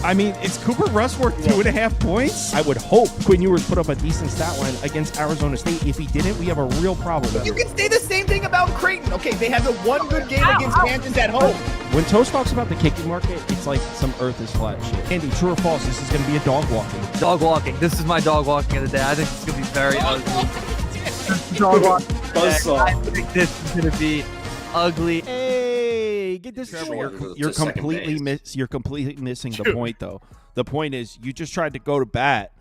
I mean, is Cooper Rush worth 2.5 points? I would hope Quinn Ewers put up a decent stat line against Arizona State. If he didn't, we have a real problem. You can say the same thing about Creighton. Okay, they had the one good game against Kansas at home. When Toast talks about the kicking market, it's like some earth is flat shit. Andy, true or false, this is going to be a dog walking. Dog walking. This is my dog walking of the day. I think it's going to be very ugly. Dog walking. I think this is going to be ugly. Hey, get this. You're completely missing the point, though. The point is, you just tried to go to bat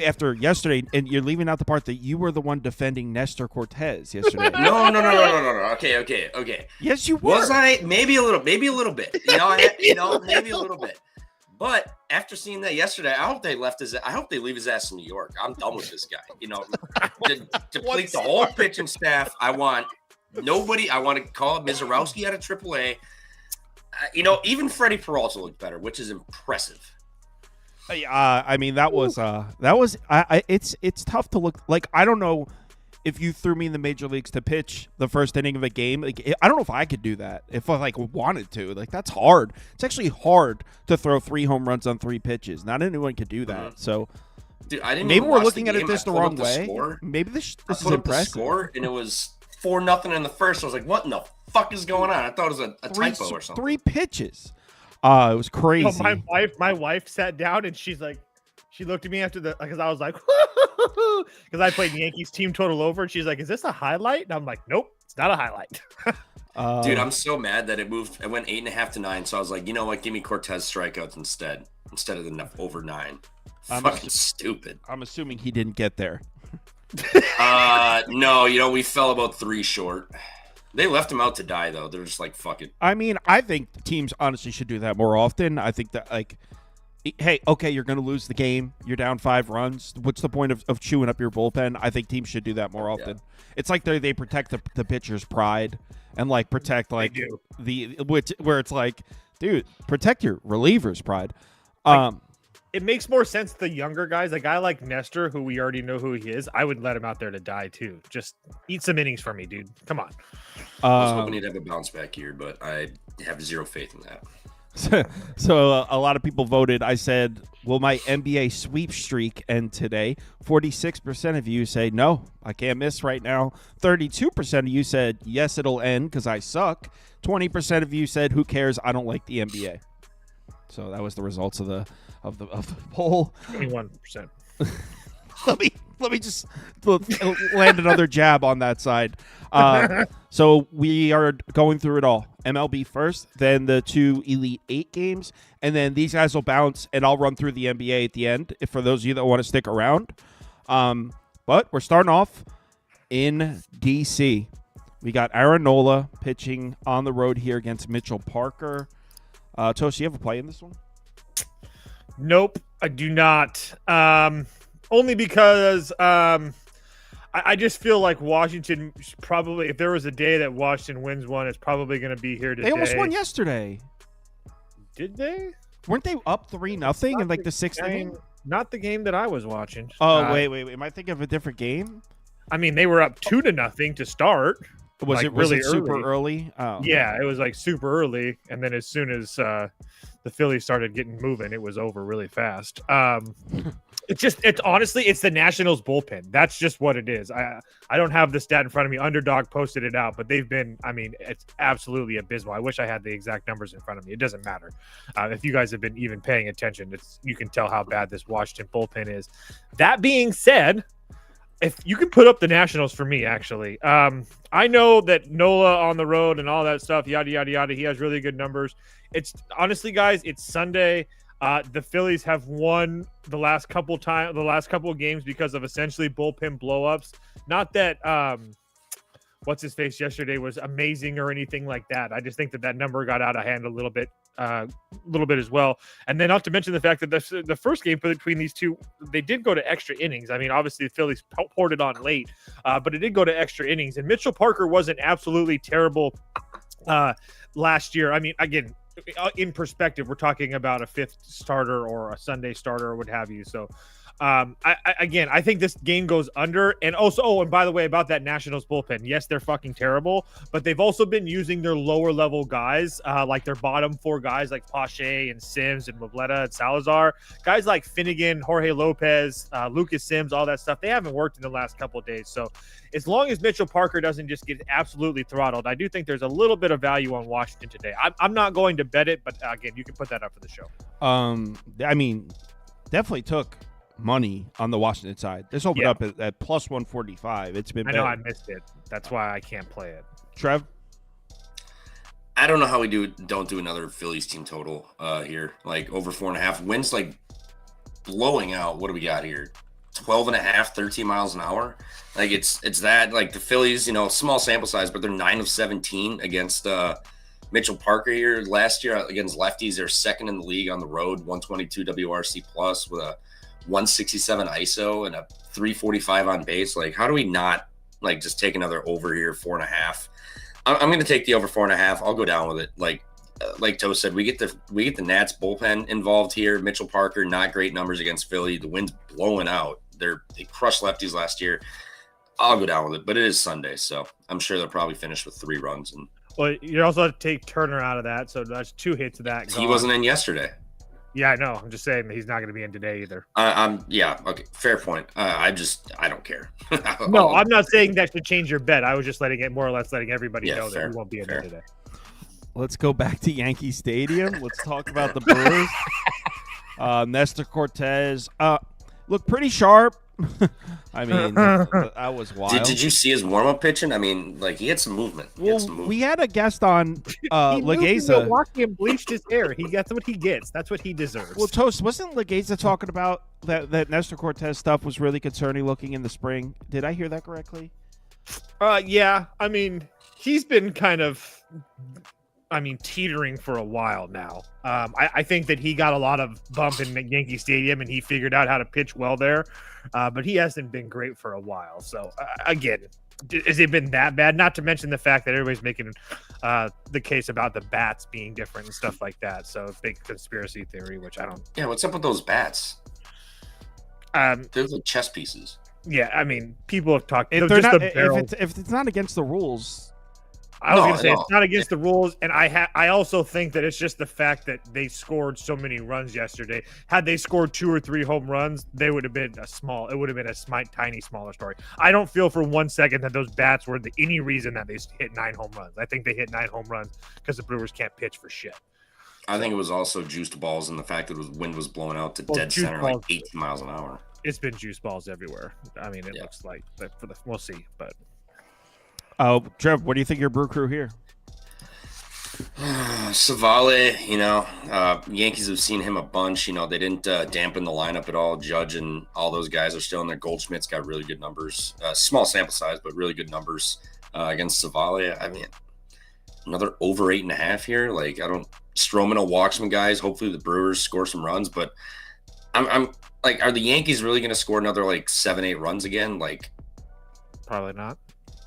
after yesterday, and you're leaving out the part that you were the one defending Nestor Cortez yesterday. No. Okay. Yes, you were. Was I? Maybe a little bit. Maybe a little bit. But after seeing that yesterday, I hope they leave his ass in New York. I'm done with this guy. To deplete the whole pitching staff. I want nobody. I want to call Mizorowski out of AAA. Even Freddie Peralta looked better, which is impressive. I mean, it's tough to look like. I don't know if you threw me in the major leagues to pitch the first inning of a game. Like, I don't know if I could do that if I wanted to. Like, that's hard. It's actually hard to throw 3 home runs on 3 pitches. Not anyone could do that. So, dude, I didn't. Maybe even we're watch looking the at it game. this the wrong way. Maybe this is impressive. The score, and it was 4-0 in the first. I was like, what in the fuck is going on? I thought it was a typo or something. 3 pitches. It was crazy. My wife sat down and she looked at me after because I was like, because I played Yankees team total over, and she's like, "Is this a highlight?" And I'm like, "Nope, it's not a highlight." Dude, I'm so mad that it moved. It went 8.5 to 9. So I was like, you know what? Give me Cortez strikeouts instead of the over 9. Fucking stupid. I'm assuming he didn't get there. No, we fell about 3 short. They left him out to die, though. They're just like, fuck it. I mean, I think teams honestly should do that more often. I think that, hey, okay, you're going to lose the game. You're down 5 runs. What's the point of chewing up your bullpen? I think teams should do that more often. Yeah. It's like they protect the pitcher's pride and, protect, where it's like, dude, protect your reliever's pride. It makes more sense the younger guys. A guy like Nestor, who we already know who he is, I would let him out there to die too. Just eat some innings for me, dude. Come on. I was hoping he'd have a bounce back here, but I have 0 faith in that. So a lot of people voted. I said, will my NBA sweep streak end today? 46% of you say, no, I can't miss right now. 32% of you said, yes, it'll end because I suck. 20% of you said, who cares? I don't like the NBA. So that was the results of the poll. 21%. Let me just land another jab on that side. So we are going through it all. MLB first, then the 2 Elite 8 games, and then these guys will bounce, and I'll run through the NBA at the end, if for those of you that want to stick around. But we're starting off in D.C. We got Aaron Nola pitching on the road here against Mitchell Parker. Toast, you have a play in this one? Nope, I do not. Only because I just feel like Washington probably, if there was a day that Washington wins one, it's probably going to be here today. They almost won yesterday. Did they? Weren't they up 3-0 in the 6th inning? Not the game that I was watching. Oh, wait. Am I thinking of a different game? I mean, they were up 2-0 to start. Was it really super early? Oh. Yeah, it was super early, and then as soon as the Phillies started getting moving, it was over really fast. It's honestly, it's the Nationals bullpen. That's just what it is. I don't have the stat in front of me. Underdog posted it out, but they've been, it's absolutely abysmal. I wish I had the exact numbers in front of me. It doesn't matter. If you guys have been even paying attention, you can tell how bad this Washington bullpen is. That being said, if you can put up the Nationals for me, actually. I know that Nola on the road and all that stuff, yada, yada, yada. He has really good numbers. It's honestly, guys, it's Sunday. The Phillies have won the last couple of games because of essentially bullpen blowups. Not that what's his face yesterday was amazing or anything like that. I just think that number got out of hand a little bit as well. And then not to mention the fact that the first game between these two, they did go to extra innings. I mean, obviously the Phillies poured it on late, but it did go to extra innings. And Mitchell Parker wasn't absolutely terrible last year. I mean, again, in perspective, we're talking about a 5th starter or a Sunday starter or what have you. So I think this game goes under. And also, and by the way, about that Nationals bullpen, yes, they're fucking terrible, but they've also been using their lower level guys, like their bottom 4 guys, like Pache and Sims and Mobletta and Salazar, guys like Finnegan, Jorge Lopez, Lucas Sims, all that stuff. They haven't worked in the last couple of days. So as long as Mitchell Parker doesn't just get absolutely throttled, I do think there's a little bit of value on Washington today. I'm not going to bet it, but again, you can put that up for the show. I mean, definitely took money on the Washington side. This opened up at plus 145. It's been. I know I missed it. That's why I can't play it. Trev, I don't know how we don't do another Phillies team total here, like over 4.5 wins, like blowing out. What do we got here? 12.5, 13 miles an hour. Like it's that, like the Phillies, small sample size, but they're 9 of 17 against Mitchell Parker here. Last year against lefties, they're second in the league on the road, 122 WRC plus with a 167 ISO and a 345 on base. Like, how do we not like just take another over here, 4.5? I'm going to take the over 4.5. I'll go down with it. Like Toe said, we get the Nats bullpen involved here. Mitchell Parker, not great numbers against Philly. The wind's blowing out. They crushed lefties last year. I'll go down with it, but it is Sunday, so I'm sure they'll probably finish with 3 runs. And well, you also have to take Turner out of that, so that's 2 hits of that. He wasn't in yesterday. Yeah, I know. I'm just saying that he's not going to be in today either. Okay, fair point. I don't care. No, I'm not saying that should change your bet. I was just letting everybody know that he won't be in there today. Let's go back to Yankee Stadium. Let's talk about the Brewers. Nestor Cortez looked pretty sharp. I mean, that was wild. Did you see his warm-up pitching? I mean, like, he had some movement. We had a guest on Legeza. Milwaukee and bleached his hair. That's what he gets. That's what he deserves. Well, Toast, wasn't Legeza talking about that Nestor Cortez stuff was really concerning looking in the spring? Did I hear that correctly? Yeah. I mean, he's been kind of teetering for a while now. I think that he got a lot of bump in Yankee Stadium and he figured out how to pitch well there. But he hasn't been great for a while. So, again, has it been that bad? Not to mention the fact that everybody's making the case about the bats being different and stuff like that. So, big conspiracy theory, which I don't. Yeah, what's up with those bats? They're like chess pieces. Yeah, I mean, people have talked. If it's not against the rules. I was going to say it's not against the rules, and I also think that it's just the fact that they scored so many runs yesterday. Had they scored 2 or 3 home runs, they would have been a tiny smaller story. I don't feel for 1 second that those bats were any reason that they hit 9 home runs. I think they hit 9 home runs because the Brewers can't pitch for shit. I think it was also juiced balls and the fact that wind was blowing out to dead center like 18 miles an hour. It's been juice balls everywhere. I mean, it looks like we'll see, but. Trev, what do you think of your Brew Crew here? Savale, Yankees have seen him a bunch. They didn't dampen the lineup at all. Judge and all those guys are still in there. Goldschmidt's got really good numbers. Small sample size, but really good numbers against Savale. I mean, another over 8.5 here. Like, Stroman will walk some guys. Hopefully the Brewers score some runs, but I'm like, are the Yankees really going to score another like 7-8 runs again? Like, probably not.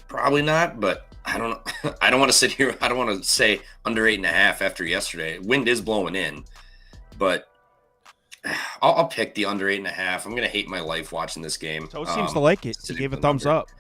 Probably not, but I don't know. I don't want to sit here. I don't want to say under 8.5 after yesterday. Wind is blowing in, but I'll pick the under 8.5. I'm going to hate my life watching this game. Toast seems to like it. He gave a thumbs up.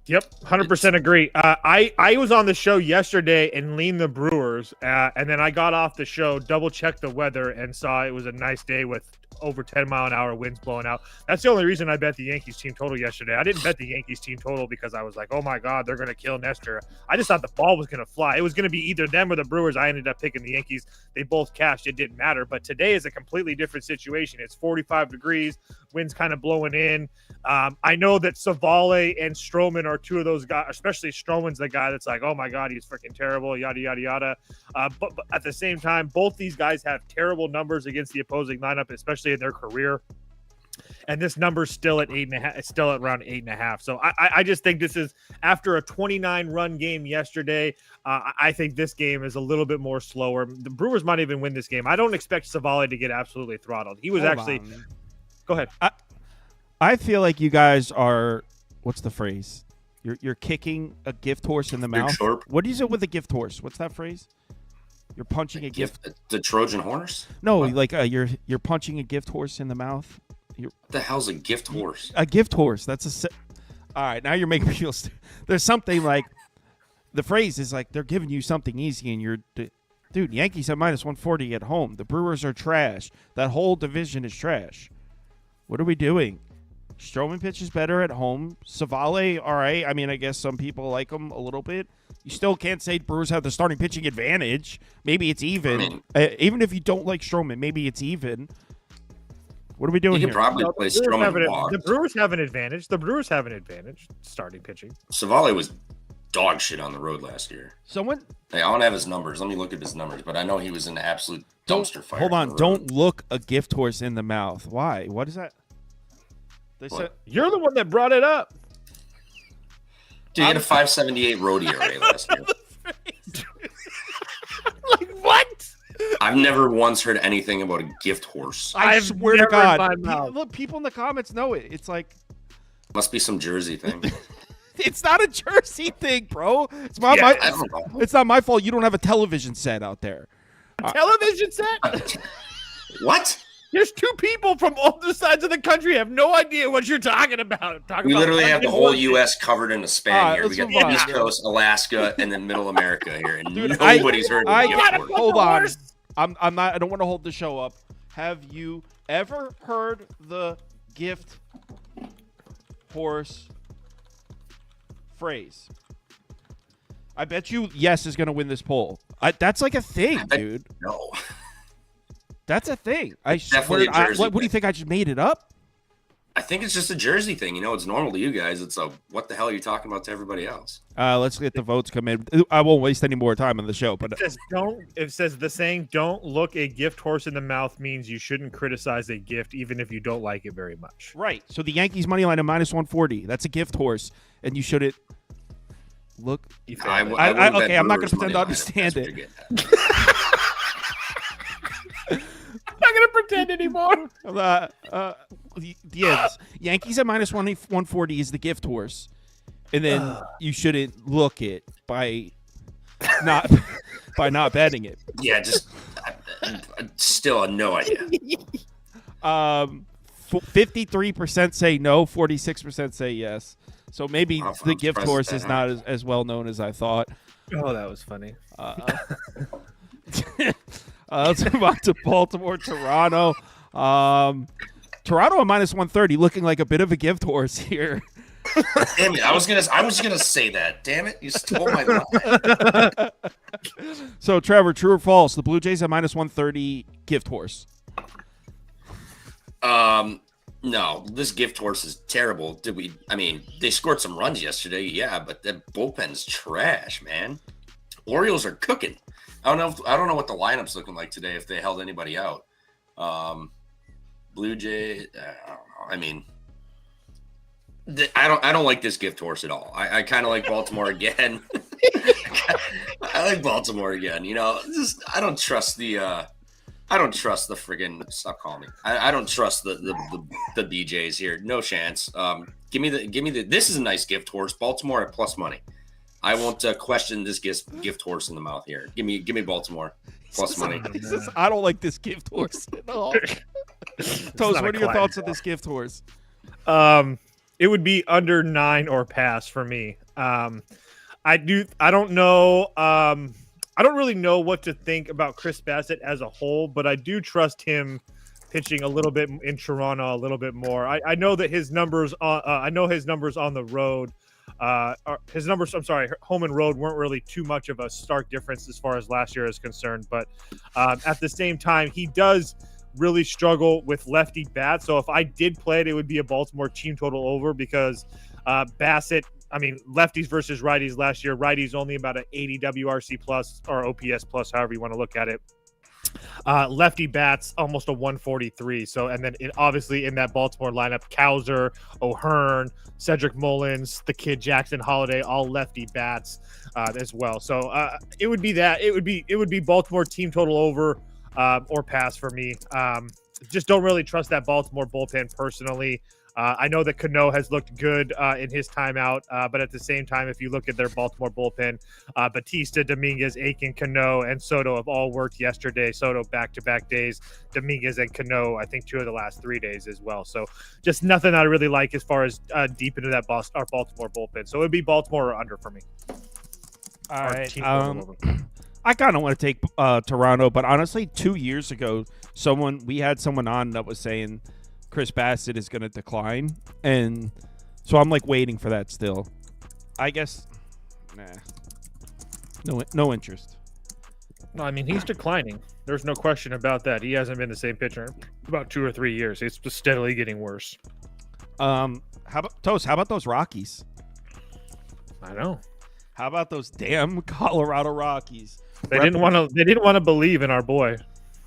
Yep, 100% agree. I was on the show yesterday and leaned the Brewers, and then I got off the show, double-checked the weather, and saw it was a nice day with over 10-mile-an-hour winds blowing out. That's the only reason I bet the Yankees team total yesterday. I didn't bet the Yankees team total because I was like, oh, my God, they're going to kill Nestor. I just thought the ball was going to fly. It was going to be either them or the Brewers. I ended up picking the Yankees. They both cashed. It didn't matter. But today is a completely different situation. It's 45 degrees. Wind's kind of blowing in. I know that Savale and Stroman are 2 of those guys, especially Stroman's the guy that's like, oh, my God, he's freaking terrible, yada, yada, yada. But at the same time, both these guys have terrible numbers against the opposing lineup, especially in their career. And this number's still at 8.5. It's still at around 8.5. So I just think this is, after a 29-run game yesterday, I think this game is a little bit more slower. The Brewers might even win this game. I don't expect Savale to get absolutely throttled. He was Go ahead. I feel like you guys are, what's the phrase? You're kicking a gift horse in the mouth. What is it with a gift horse? What's that phrase? You're punching a gift. The Trojan horse? No, what? Like you're punching a gift horse in the mouth. What the hell's a gift horse? A gift horse. That's all right. Now you're making me feel. There's something like the phrase is like they're giving you something easy, and you're, dude. Yankees at -140 at home. The Brewers are trash. That whole division is trash. What are we doing? Stroman pitches better at home. Savale, all right. I mean, I guess some people like him a little bit. You still can't say Brewers have the starting pitching advantage. Maybe it's even. Even if you don't like Stroman, maybe it's even. What are we doing You here? can probably play Stroman. The Brewers have an advantage. The Brewers have an advantage starting pitching. Savale was dog shit on the road last year. Someone. Hey, I don't have his numbers. Let me look at his numbers, but I know he was an absolute dumpster fire. Hold on. Don't look a gift horse in the mouth. Why? What is that? They said You're the one that brought it up. Dude, he had a 578 road ERA last year. Like what? I've never once heard anything about a gift horse. I I've swear to never in my God. mouth. Look, people in the comments know it. It's like Must be some Jersey thing. it's not a Jersey thing, bro. It's not I my. don't know. It's not my fault. You don't have a television set out there. Television set? What? There's two people from other sides of the country have no idea what you're talking about. We literally have the whole U.S. covered in a span here. We let's got move on. the East Coast, Alaska, and then Middle America here, and Dude, nobody's heard of a gift horse. Hold on. I'm not. I don't want to hold the show up. Have you ever heard the gift horse phrase? I bet you yes is going to win this poll. That's like a thing, dude. No. That's a thing. I Definitely swear. a Jersey What do you think? I just made it up? I think it's just a Jersey thing. You know, it's normal to you guys. It's a what the hell are you talking about to everybody else? Let's get the votes come in. I won't waste any more time on the show, but It says the saying "Don't look a gift horse in the mouth" means you shouldn't criticize a gift even if you don't like it very much. right. So the Yankees money line at -140. That's a gift horse, and you shouldn't look. You I failed it. wouldn't okay, bet I'm not Brewers gonna pretend to money line if understand that's what it. you're getting at. I'm not gonna pretend anymore. Yes, Yankees at -140 is the gift horse, and then you shouldn't look it by not betting it. Yeah, just I still have no idea. 53% say no, 46% say yes. So maybe I'm the gift surprised horse that is not as well known as I thought. Oh, that was funny. Let's move on to Baltimore, Toronto. Toronto at -130, looking like a bit of a gift horse here. Damn it! I was gonna say that. Damn it! You stole my line. So, Trevor, true or false? The Blue Jays at -130, gift horse. No, this gift horse is terrible. I mean, they scored some runs yesterday, yeah, but that bullpen's trash, man. Orioles are cooking. I don't know what the lineup's looking like today if they held anybody out. Blue Jay, I don't know. I mean, I don't like this gift horse at all. I kind of like Baltimore again. I like Baltimore again. You know, I don't trust the friggin' stop calling me. I don't trust the BJs here. No chance. Give me the. This is a nice gift horse. Baltimore at plus money. I won't question this gift horse in the mouth here. Give me Baltimore plus money. I don't like this gift horse at all. Toast, what are your thoughts on this gift horse? It would be under 9 or pass for me. I don't know. I don't really know what to think about Chris Bassett as a whole, but I do trust him pitching a little bit in Toronto a little bit more. I know that his numbers. I know his numbers on the road. His numbers, I'm sorry, home and road weren't really too much of a stark difference as far as last year is concerned. But at the same time, he does really struggle with lefty bats. So if I did play it, it would be a Baltimore team total over because Bassett, I mean, lefties versus righties last year, righties only about an 80 WRC plus or OPS plus, however you want to look at it. Lefty bats almost a 143. So, and then obviously in that Baltimore lineup, Cowser, O'Hearn, Cedric Mullins, the kid Jackson Holiday, all lefty bats as well. So it would be that. It would be Baltimore team total over or pass for me. Just don't really trust that Baltimore bullpen personally. I know that Cano has looked good in his timeout, but at the same time, if you look at their Baltimore bullpen, Batista, Dominguez, Aiken, Cano, and Soto have all worked yesterday. Soto back-to-back days, Dominguez and Cano, I think 2 of the last 3 days as well. So just nothing I really like as far as deep into that our Baltimore bullpen. So it would be Baltimore or under for me. All right. I kind of want to take Toronto, but honestly, 2 years ago, we had someone on that was saying Chris Bassett is going to decline, and so I'm like waiting for that still. I guess, no interest. No, I mean he's declining. There's no question about that. He hasn't been the same pitcher in about 2 or 3 years. It's just steadily getting worse. How about Toast? How about those Rockies? I know. How about those damn Colorado Rockies? They didn't want to believe in our boy.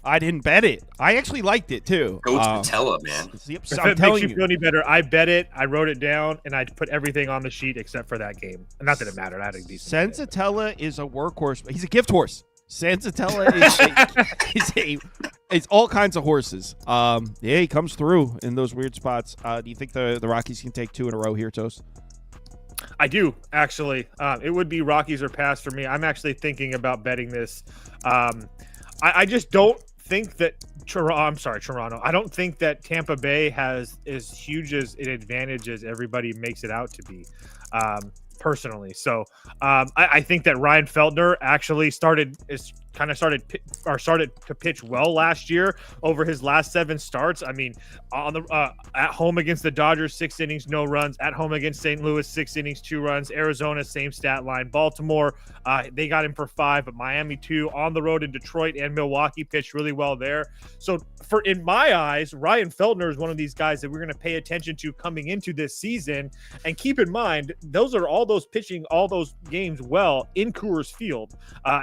I didn't bet it. I actually liked it too. Coach Patella, man. If it makes you feel any better, I bet it. I wrote it down and I put everything on the sheet except for that game. And not that it mattered. I had a decent. Sensatella is a workhorse. He's a gift horse. Sensatella is all kinds of horses. Yeah, he comes through in those weird spots. Do you think the Rockies can take 2 in a row here, Toast? I do, actually. It would be Rockies or pass for me. I'm actually thinking about betting this. I just don't think that Toronto. I don't think that Tampa Bay has as huge as an advantage as everybody makes it out to be. Personally, so I think that Ryan Feltner actually started to pitch well last year over his last 7 starts. I mean, on the at home against the Dodgers, 6 innings, no runs. At home against St. Louis, 6 innings, 2 runs. Arizona, same stat line. Baltimore, they got him for 5, but Miami 2. On the road in Detroit and Milwaukee, pitched really well there. So in my eyes, Ryan Feltner is one of these guys that we're going to pay attention to coming into this season. And keep in mind, those are all those pitching all those games well in Coors Field.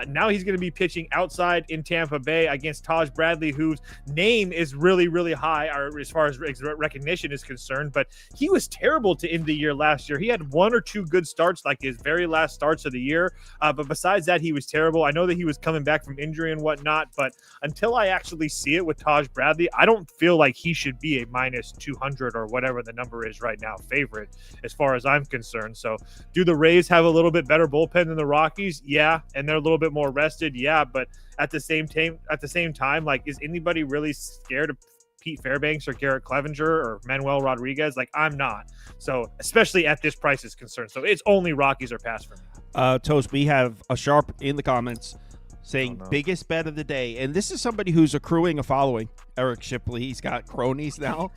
Now he's going to be pitching outside in Tampa Bay against Taj Bradley, whose name is really, really high as far as recognition is concerned, but he was terrible to end the year last year. He had 1 or 2 good starts, like his very last starts of the year, but besides that, he was terrible. I know that he was coming back from injury and whatnot, but until I actually see it with Taj Bradley, I don't feel like he should be a minus 200 or whatever the number is right now favorite as far as I'm concerned. So do the Rays have a little bit better bullpen than the Rockies? Yeah. And they're a little bit more rested. Yeah. But at the same time, like, is anybody really scared of Pete Fairbanks or Garrett Clevenger or Manuel Rodriguez? Like, I'm not. So especially at this price is concerned. So it's only Rockies or pass for me. Toast, we have a sharp in the comments saying biggest bet of the day. And this is somebody who's accruing a following. Eric Shipley, he's got cronies now.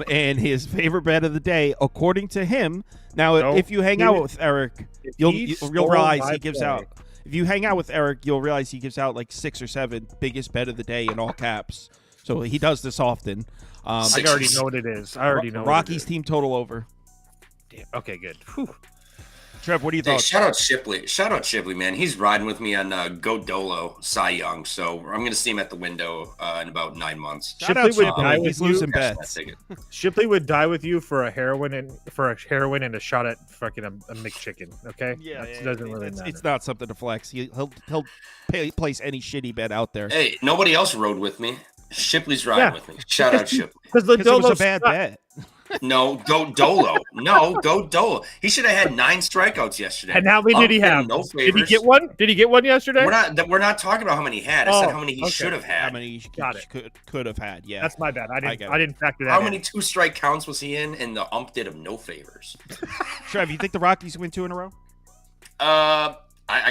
And his favorite bet of the day, according to him. Now, if you hang out with Eric, you'll realize he gives out. If you hang out with Eric, you'll realize he gives out like 6 or 7 biggest bet of the day in all caps. So he does this often. I already know what it is. Rockies team total over. Damn. Okay, good. Whew. Trev, what do you think? Shout out Shipley, man. He's riding with me on Go Dolo Cy Young, so I'm going to see him at the window in about 9 months. Shipley would die with He's losing bets. Shipley would die with you for a heroin and a shot at fucking a McChicken. Okay, doesn't really matter. It's not something to flex. He'll place any shitty bet out there. Hey, nobody else rode with me. Shipley's riding with me. Shout out Shipley. Because it was a bad bet. No, go Dolo. Go Dolo. He should have had 9 strikeouts yesterday. And how many did he have? No favors. Did he get one? Did he get one yesterday? We're not talking about how many he had. I said how many he should have had. How many he could have had? Yeah, that's my bad. I didn't factor that. How many 2-strike counts was he in? And the ump did him no favors. Trev, you think the Rockies win 2 in a row? I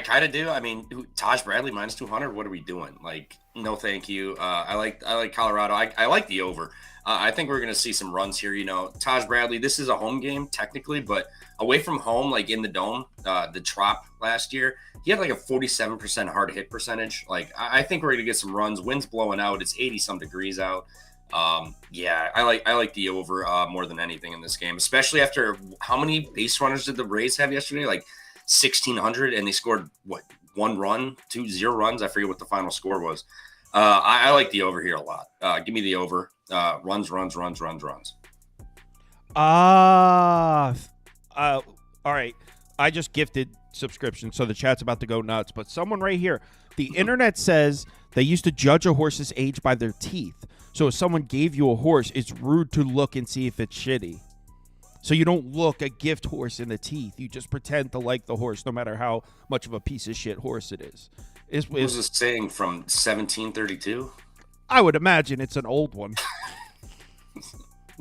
kind of do. I mean, Taj Bradley minus 200. What are we doing? Like, no, thank you. I like Colorado. I like the over. I think we're going to see some runs here. You know, Taj Bradley, this is a home game technically, but away from home, like in the Dome, the Trop last year, he had like a 47% hard hit percentage. Like, I think we're going to get some runs. Wind's blowing out. It's 80-some degrees out. I like the over more than anything in this game, especially after how many base runners did the Rays have yesterday? Like 1,600, and they scored 1 run, 0 runs. I forget what the final score was. I like the over here a lot. Give me the over. Runs. All right. I just gifted subscription, so the chat's about to go nuts. But someone right here, the internet says They used to judge a horse's age by their teeth. So if someone gave you a horse, it's rude to look and see if it's shitty. So you don't look a gift horse in the teeth. You just pretend to like the horse, no matter how much of a piece of shit horse it is. What was this saying from 1732? I would imagine it's an old one.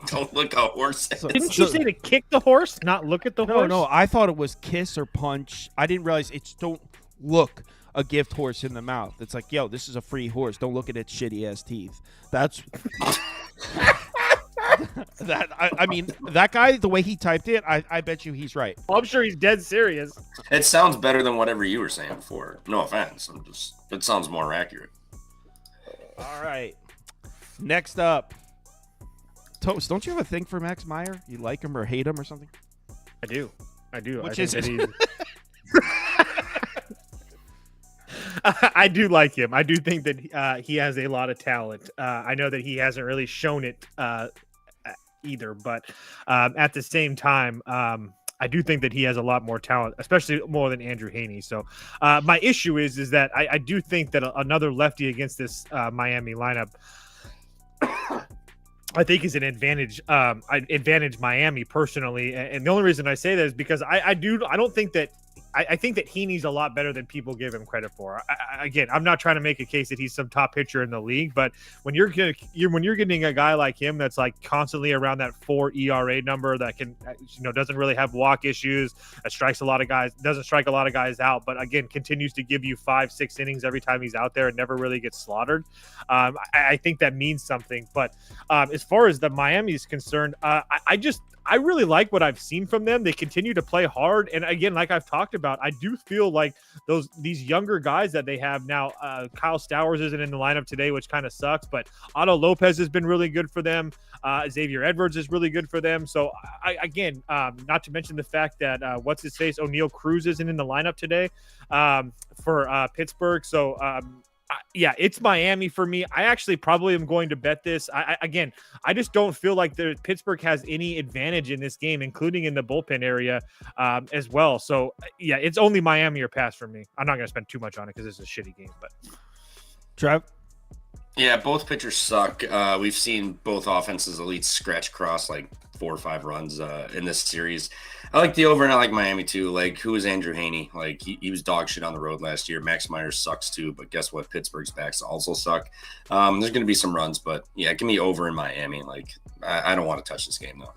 Don't look a horse. Didn't you say to kick the horse, not look at the horse? No, I thought it was kiss or punch. I didn't realize it's don't look a gift horse in the mouth. It's like, yo, this is a free horse. Don't look at its shitty ass teeth. That's I mean, that guy, the way he typed it, I bet you he's right. Well, I'm sure he's dead serious. It sounds better than whatever you were saying before. No offense. It sounds more accurate. All right. Next up. Toast, don't you have a thing for Max Meyer? You like him or hate him or something? I do. Which is it? I do like him. I do think that he has a lot of talent. I know that he hasn't really shown it either, but at the same time, I do think that he has a lot more talent, especially more than Andrew Heaney. So my issue is that I do think that another lefty against this Miami lineup, I think is an advantage. Advantage Miami personally, and the only reason I say that is because I don't think that. I think that Heaney's a lot better than people give him credit for. Again, I'm not trying to make a case that he's some top pitcher in the league, but when you're getting a guy like him that's like constantly around that 4 ERA number, that can doesn't really have walk issues, that doesn't strike a lot of guys out, but again continues to give you 5-6 innings every time he's out there and never really gets slaughtered. I think that means something. But as far as the Miami is concerned, I really like what I've seen from them. They continue to play hard. And again, like I've talked about, I do feel like these younger guys that they have now, Kyle Stowers isn't in the lineup today, which kind of sucks, but Otto Lopez has been really good for them. Xavier Edwards is really good for them. So not to mention the fact that O'Neal Cruz isn't in the lineup today for Pittsburgh. So yeah, it's Miami for me. I actually probably am going to bet this. I just don't feel like Pittsburgh has any advantage in this game, including in the bullpen area as well. So yeah, it's only Miami or pass for me. I'm not going to spend too much on it because it's a shitty game. But Trev? Yeah, both pitchers suck. We've seen both offenses elites scratch across like 4 or 5 runs in this series. I like the over and I like Miami too. Like, who is Andrew Heaney? Like, he was dog shit on the road last year. Max Meyer sucks too, but guess what? Pittsburgh's backs also suck. There's going to be some runs, but yeah, give me over in Miami. Like, I don't want to touch this game though.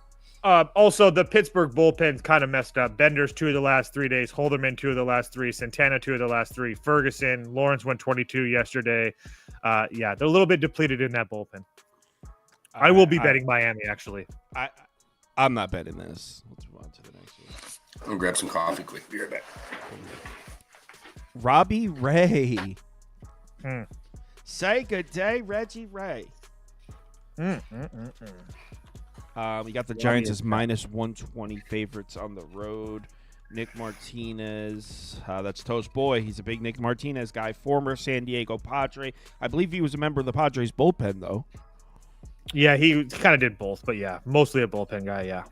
Also, the Pittsburgh bullpen's kind of messed up. Bender's 2 of the last 3 days. Holderman 2 of the last 3. Santana 2 of the last 3. Ferguson, Lawrence went 22 yesterday. Yeah, they're a little bit depleted in that bullpen. I will be betting Miami, actually. I'm not betting this. Let's move on to the next one. I'm going to grab some coffee quick. Be right back. Robbie Ray. Say good day, Reggie Ray. We got the Giants as minus 120 favorites on the road. Nick Martinez, that's Toast Boy. He's a big Nick Martinez guy, former San Diego Padre. I believe he was a member of the Padres bullpen, though. Yeah, he kind of did both, but yeah, mostly a bullpen guy, yeah.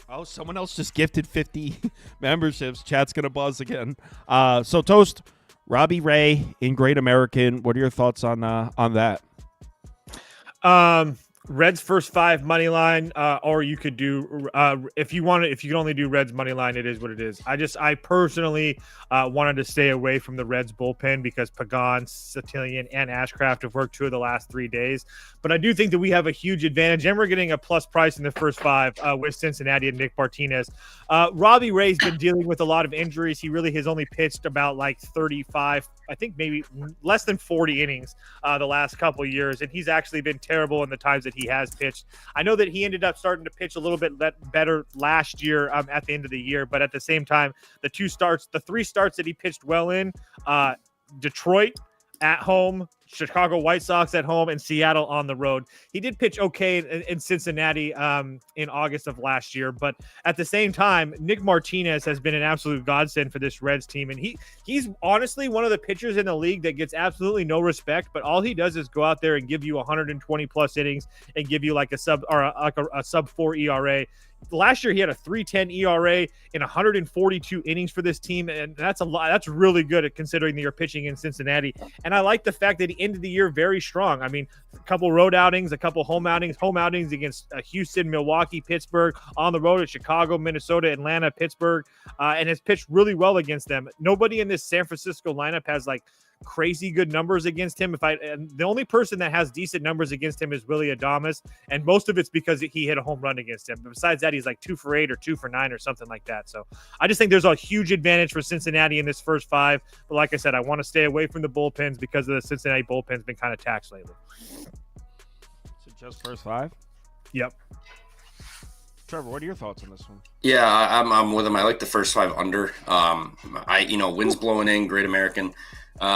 Oh, someone else just gifted 50 memberships. Chat's going to buzz again. So, Toast, Robbie Ray in Great American. What are your thoughts on that? Reds first 5 money line, or you could do if you can only do Reds money line, it is what it is. I personally wanted to stay away from the Reds bullpen because Pagan, Satilian, and Ashcraft have worked 2 of the last 3 days. But I do think that we have a huge advantage, and we're getting a plus price in the first 5 with Cincinnati and Nick Martinez. Robbie Ray's been dealing with a lot of injuries. He really has only pitched about like 35, I think maybe less than 40 innings the last couple of years, and he's actually been terrible in the times that he has pitched. I know that he ended up starting to pitch a little bit better last year at the end of the year, but at the same time, the 3 starts that he pitched well in, Detroit, at home, Chicago White Sox at home, and Seattle on the road. He did pitch okay in Cincinnati in August of last year, but at the same time, Nick Martinez has been an absolute godsend for this Reds team, and he's honestly one of the pitchers in the league that gets absolutely no respect, but all he does is go out there and give you 120 plus innings and give you like a sub 4 ERA. Last year, he had a 3.10 ERA in 142 innings for this team, and that's a lot. That's really good at considering that you're pitching in Cincinnati. And I like the fact that he ended the year very strong. I mean, a couple road outings, a couple home outings against Houston, Milwaukee, Pittsburgh, on the road at Chicago, Minnesota, Atlanta, Pittsburgh, and has pitched really well against them. Nobody in this San Francisco lineup has like crazy good numbers against him. And the only person that has decent numbers against him is Willy Adames, and most of it's because he hit a home run against him. But besides that, he's like 2 for 8 or 2 for 9 or something like that. So I just think there's a huge advantage for Cincinnati in this first 5. But like I said, I want to stay away from the bullpens because of the Cincinnati bullpen's been kind of taxed lately. So just first 5? Yep. Trevor, what are your thoughts on this one? Yeah, I'm with him. I like the first 5 under. Wind's blowing in, Great American.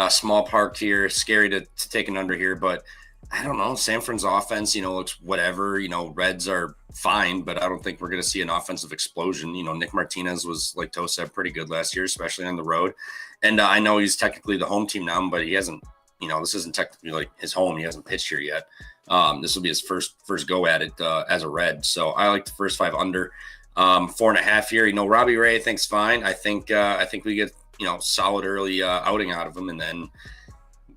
Small park here, scary to take an under here, but I don't know. San Fran's offense, looks whatever. Reds are fine, but I don't think we're going to see an offensive explosion. Nick Martinez was, like Toe said, pretty good last year, especially on the road. And I know he's technically the home team now, but he hasn't, this isn't technically like his home. He hasn't pitched here yet. This will be his first go at it as a Red. So I like the first 5 under. 4.5 here. Robbie Ray I think's fine. I think we get solid early outing out of him, and then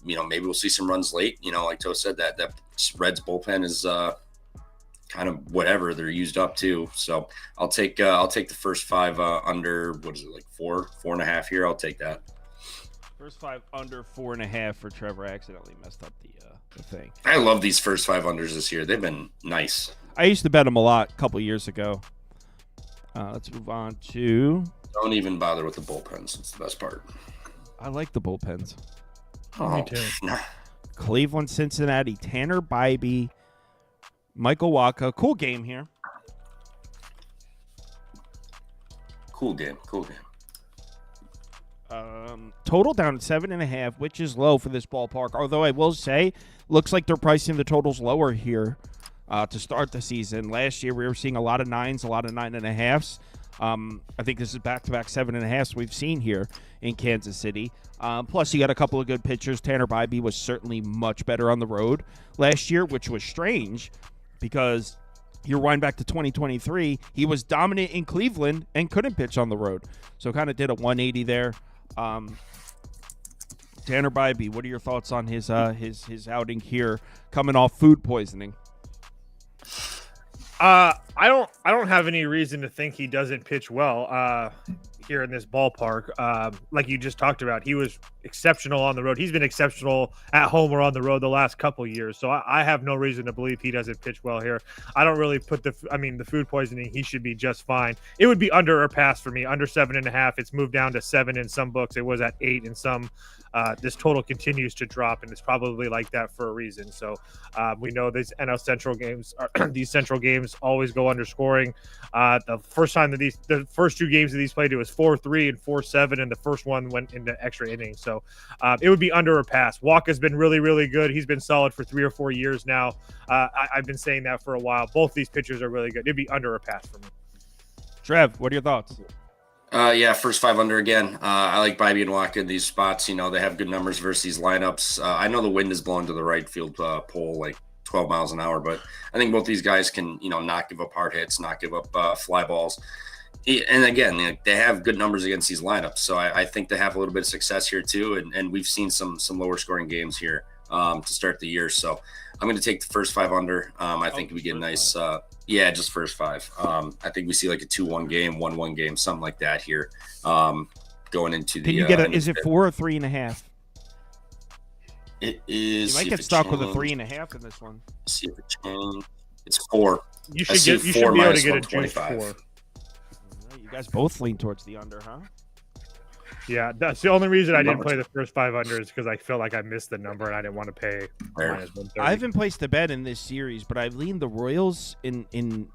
maybe we'll see some runs late. Like Toe said, that Reds bullpen is kind of whatever, they're used up too. So I'll take the first 5 under. What is it, like 4.5 here? I'll take that. First 5 under 4.5 for Trevor. I accidentally messed up the thing. I love these first 5 unders this year. They've been nice. I used to bet them a lot a couple years ago. Let's move on to. Don't even bother with the bullpens. It's the best part. I like the bullpens. Oh, Me too. Cleveland, Cincinnati, Tanner Bybee, Michael Wacha. Cool game here. Cool game. Total down at 7.5, which is low for this ballpark. Although I will say, looks like they're pricing the totals lower here to start the season. Last year, we were seeing a lot of 9s, a lot of 9.5s. I think this is back-to-back 7.5s we've seen here in Kansas City. Plus, you got a couple of good pitchers. Tanner Bybee was certainly much better on the road last year, which was strange because you rewind back to 2023, he was dominant in Cleveland and couldn't pitch on the road. So kind of did a 180 there. Tanner Bybee, what are your thoughts on his outing here coming off food poisoning? I don't have any reason to think he doesn't pitch well here in this ballpark. Like you just talked about, he was exceptional on the road. He's been exceptional at home or on the road the last couple years. So I have no reason to believe he doesn't pitch well here. I don't really put the food poisoning, he should be just fine. It would be under or pass for me, under 7.5. It's moved down to 7 in some books. It was at 8 in some. This total continues to drop, and it's probably like that for a reason. So we know these NL Central games, these Central games always go under scoring. The first 2 games that these played, it was 4-3 and 4-7, and the first one went into extra innings. So it would be under or pass. Walker's been really, really good. He's been solid for 3 or 4 years now. I've been saying that for a while. Both these pitchers are really good. It'd be under or pass for me. Trev, what are your thoughts? First 5 under again. I like Bybee and Wacha in these spots. They have good numbers versus these lineups. I know the wind is blowing to the right field pole like 12 miles an hour, but I think both these guys can, not give up hard hits, not give up fly balls. And again, they have good numbers against these lineups. So I think they have a little bit of success here too. And we've seen some lower scoring games here to start the year. So I'm going to take the first 5 under. I think we get a nice, just first 5. I think we see like a 2-1 game, 1-1 game, something like that here going into the. Can you get is it 4 or 3.5? It is. You might get stuck with a 3.5 in this one. See if it changes. It's 4. You should be able to get a juice 4. You guys both lean towards the under, huh? Yeah, that's the only reason I didn't play the first 5 under is because I felt like I missed the number and I didn't want to pay minus 130. I haven't placed a bet in this series, but I've leaned the Royals in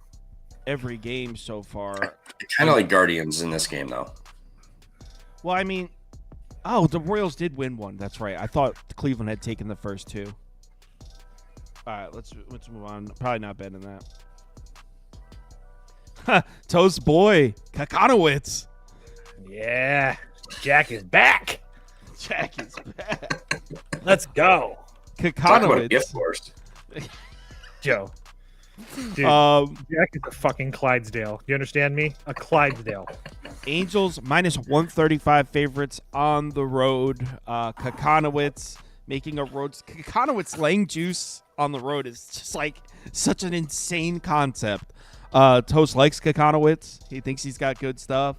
every game so far. Kind of like Guardians in this game, though. Well, I mean, Oh, the Royals did win one. That's right. I thought Cleveland had taken the first two. All right, let's move on. Probably not betting that. Toast boy, Kakanowitz. Yeah, Jack is back. Jack is back. Let's go, Talk about a gift Kakanowitz. horse. Joe. Dude, Jack is a fucking Clydesdale. You understand me? A Clydesdale. Angels minus 135 favorites on the road. Kakanowitz making a road. Kakanowitz laying juice on the road is just like such an insane concept. Toast likes Kakanowitz. He thinks he's got good stuff.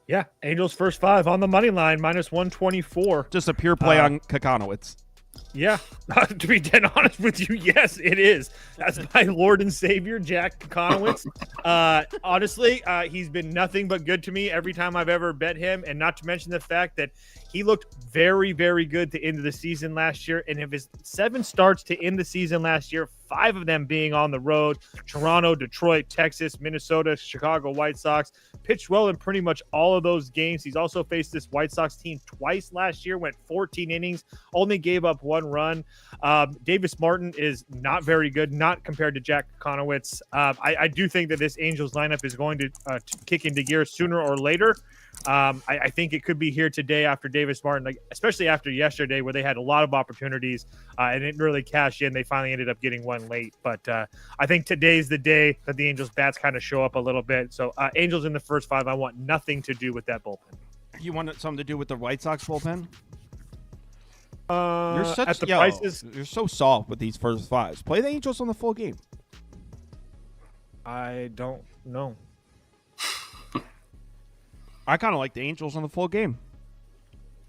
Yeah, Angels first 5 on the money line, minus 124. Just a pure play on Kakanowitz. Yeah, to be dead honest with you, yes, it is. That's my Lord and Savior, Jack Kakanowitz. Honestly, he's been nothing but good to me every time I've ever bet him, and not to mention the fact that he looked very, very good to end the season last year. And of his 7 starts to end the season last year, 5 of them being on the road, Toronto, Detroit, Texas, Minnesota, Chicago White Sox, pitched well in pretty much all of those games. He's also faced this White Sox team twice last year, went 14 innings, only gave up 1 run. Davis Martin is not very good, not compared to Jack Kakanowitz. I do think that this Angels lineup is going to kick into gear sooner or later. I think it could be here today after Davis Martin, like especially after yesterday where they had a lot of opportunities and didn't really cash in. They finally ended up getting one late, but I think today's the day that the Angels bats kind of show up a little bit. So Angels in the first 5. I want nothing to do with that bullpen. You want something to do with the White Sox bullpen? Prices. You're so soft with these first 5s. Play the Angels on the full game. I don't know. I kind of like the Angels on the full game.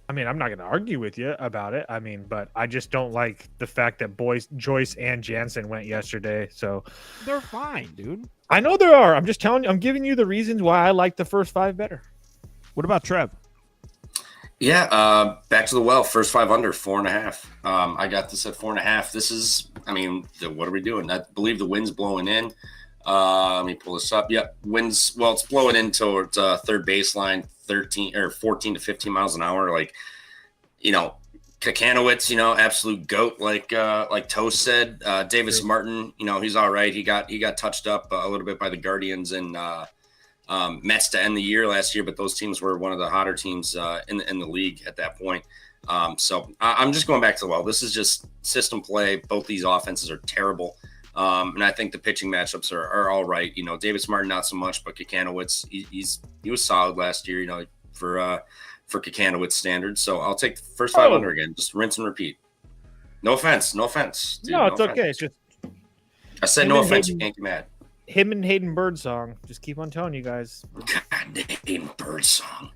I mean, I'm not going to argue with you about it. I mean, but I just don't like the fact that Joyce and Jansen went yesterday. So They're fine, dude. I know there are. I'm just telling you. I'm giving you the reasons why I like the first 5 better. What about Trev? Yeah, back to the well. First 5 under 4.5. I got this at 4.5. This is, I mean, what are we doing? I believe the wind's blowing in. Let me pull this up. Yep, winds. Well, it's blowing in towards third baseline, 14 to 15 miles an hour. Like, Kakanowitz, absolute goat. Like Toast said, Davis Martin, he's all right. He got touched up a little bit by the Guardians and Mets to end the year last year, but those teams were one of the hotter teams in the league at that point. So I'm just going back to the well. This is just system play. Both these offenses are terrible. And I think the pitching matchups are all right. Davis Martin, not so much, but Kakanowitz, he was solid last year, for Kakanowitz standards. So I'll take the first 5 under again. Just rinse and repeat. No offense. Dude, no, it's offense. okay. It's just I said no offense. You can't get mad. him and Hayden Birdsong. Just keep on telling you guys. God, Hayden Birdsong.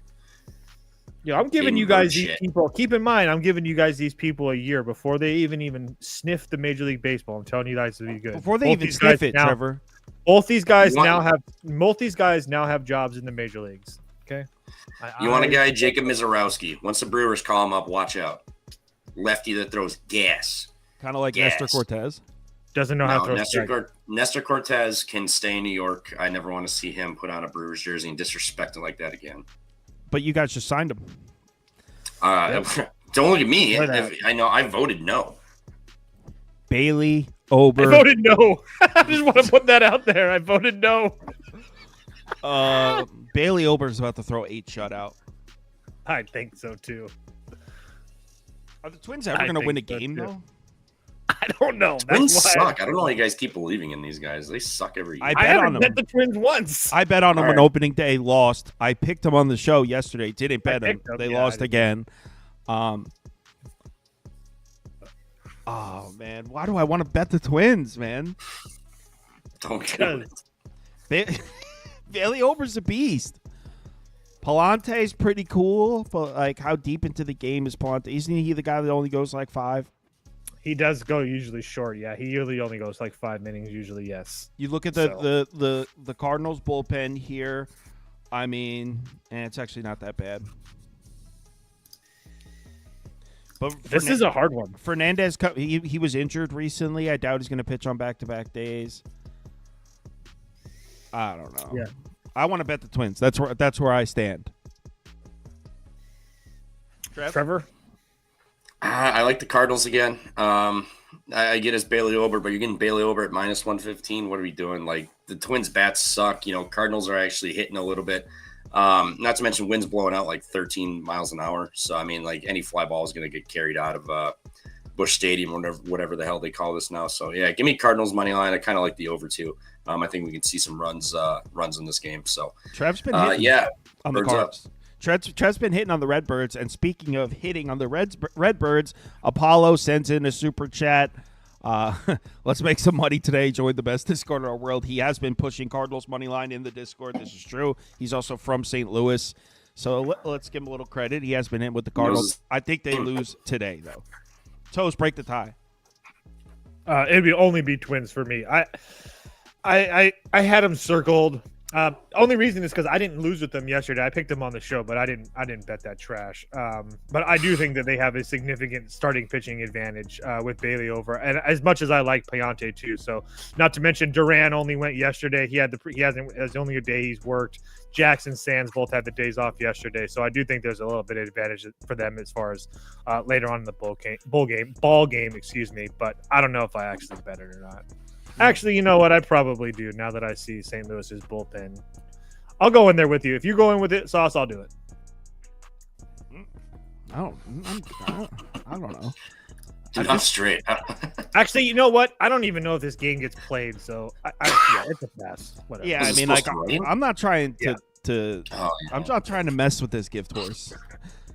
Yeah, I'm giving you guys these people. Keep in mind, I'm giving you guys these people a year before they even sniff the Major League Baseball. I'm telling you guys to be good. Before they even sniff it, Trevor. Both these guys now have jobs in the major leagues. Okay. You want a guy, Jacob Mizorowski. Once the Brewers call him up, watch out. Lefty that throws gas. Kind of like Nestor Cortez. Doesn't know how to throw. Nestor Cortez can stay in New York. I never want to see him put on a Brewers jersey and disrespect it like that again. But you guys just signed him. Don't look at me. I know I voted no. Bailey Ober. I voted no. I just want to put that out there. I voted no. Bailey Ober is about to throw 8 shutout. I think so too. Are the Twins ever going to win a game though? I don't know. Twins suck. I don't know why you guys keep believing in these guys. They suck every year. I haven't bet the Twins once. I bet on them on opening day, lost. I picked them on the show yesterday. Didn't bet them. They lost again. Oh man, why do I want to bet the Twins, man? Don't do it. Bailey Ober's a beast. Palante's pretty cool, but like, how deep into the game is Palante? Isn't he the guy that only goes like 5? He does go usually short, yeah. He usually only goes like 5 innings, usually, yes. You look at the Cardinals bullpen here. I mean, and it's actually not that bad. But this is a hard one. Fernandez, he was injured recently. I doubt he's going to pitch on back-to-back days. I don't know. Yeah, I want to bet the Twins. That's where I stand. Trevor? I like the Cardinals again. I get us Bailey Ober, but you're getting Bailey Ober at -115. What are we doing? Like, the Twins' bats suck. Cardinals are actually hitting a little bit. Not to mention wind's blowing out like 13 miles an hour. So, I mean, like, any fly ball is going to get carried out of Busch Stadium, whatever the hell they call this now. So, yeah, give me Cardinals money line. I kind of like the over too. I think we can see some runs in this game. So, Trev's been hitting on the birds Cards. Trev's been hitting on the Redbirds, and speaking of hitting on the Redbirds, Apollo sends in a super chat. Let's make some money today. Join the best Discord in our world. He has been pushing Cardinals money line in the Discord. This is true. He's also from St. Louis, so let's give him a little credit. He has been in with the Cardinals. I think they lose today, though. Toes, break the tie. It would only be Twins for me. I had them circled. Only reason is because I didn't lose with them yesterday. I picked them on the show, but I didn't bet that trash. But I do think that they have a significant starting pitching advantage with Bailey over, and as much as I like Payante too. So, not to mention Duran only went yesterday. It's only a day he's worked. Jackson, Sands both had the days off yesterday, so I do think there's a little bit of advantage for them as far as later on in the ball game. Excuse me, but I don't know if I actually bet it or not. Actually, you know what? I probably do now that I see St. Louis's bullpen. I'll go in there with you. If you go in with it, Sauce, I'll do it. I don't know. Dude, I'm straight. Actually, you know what? I don't even know if this game gets played, so yeah, it's a pass. Whatever. Yeah, I mean, like, I'm not trying to I'm not trying to mess with this gift horse.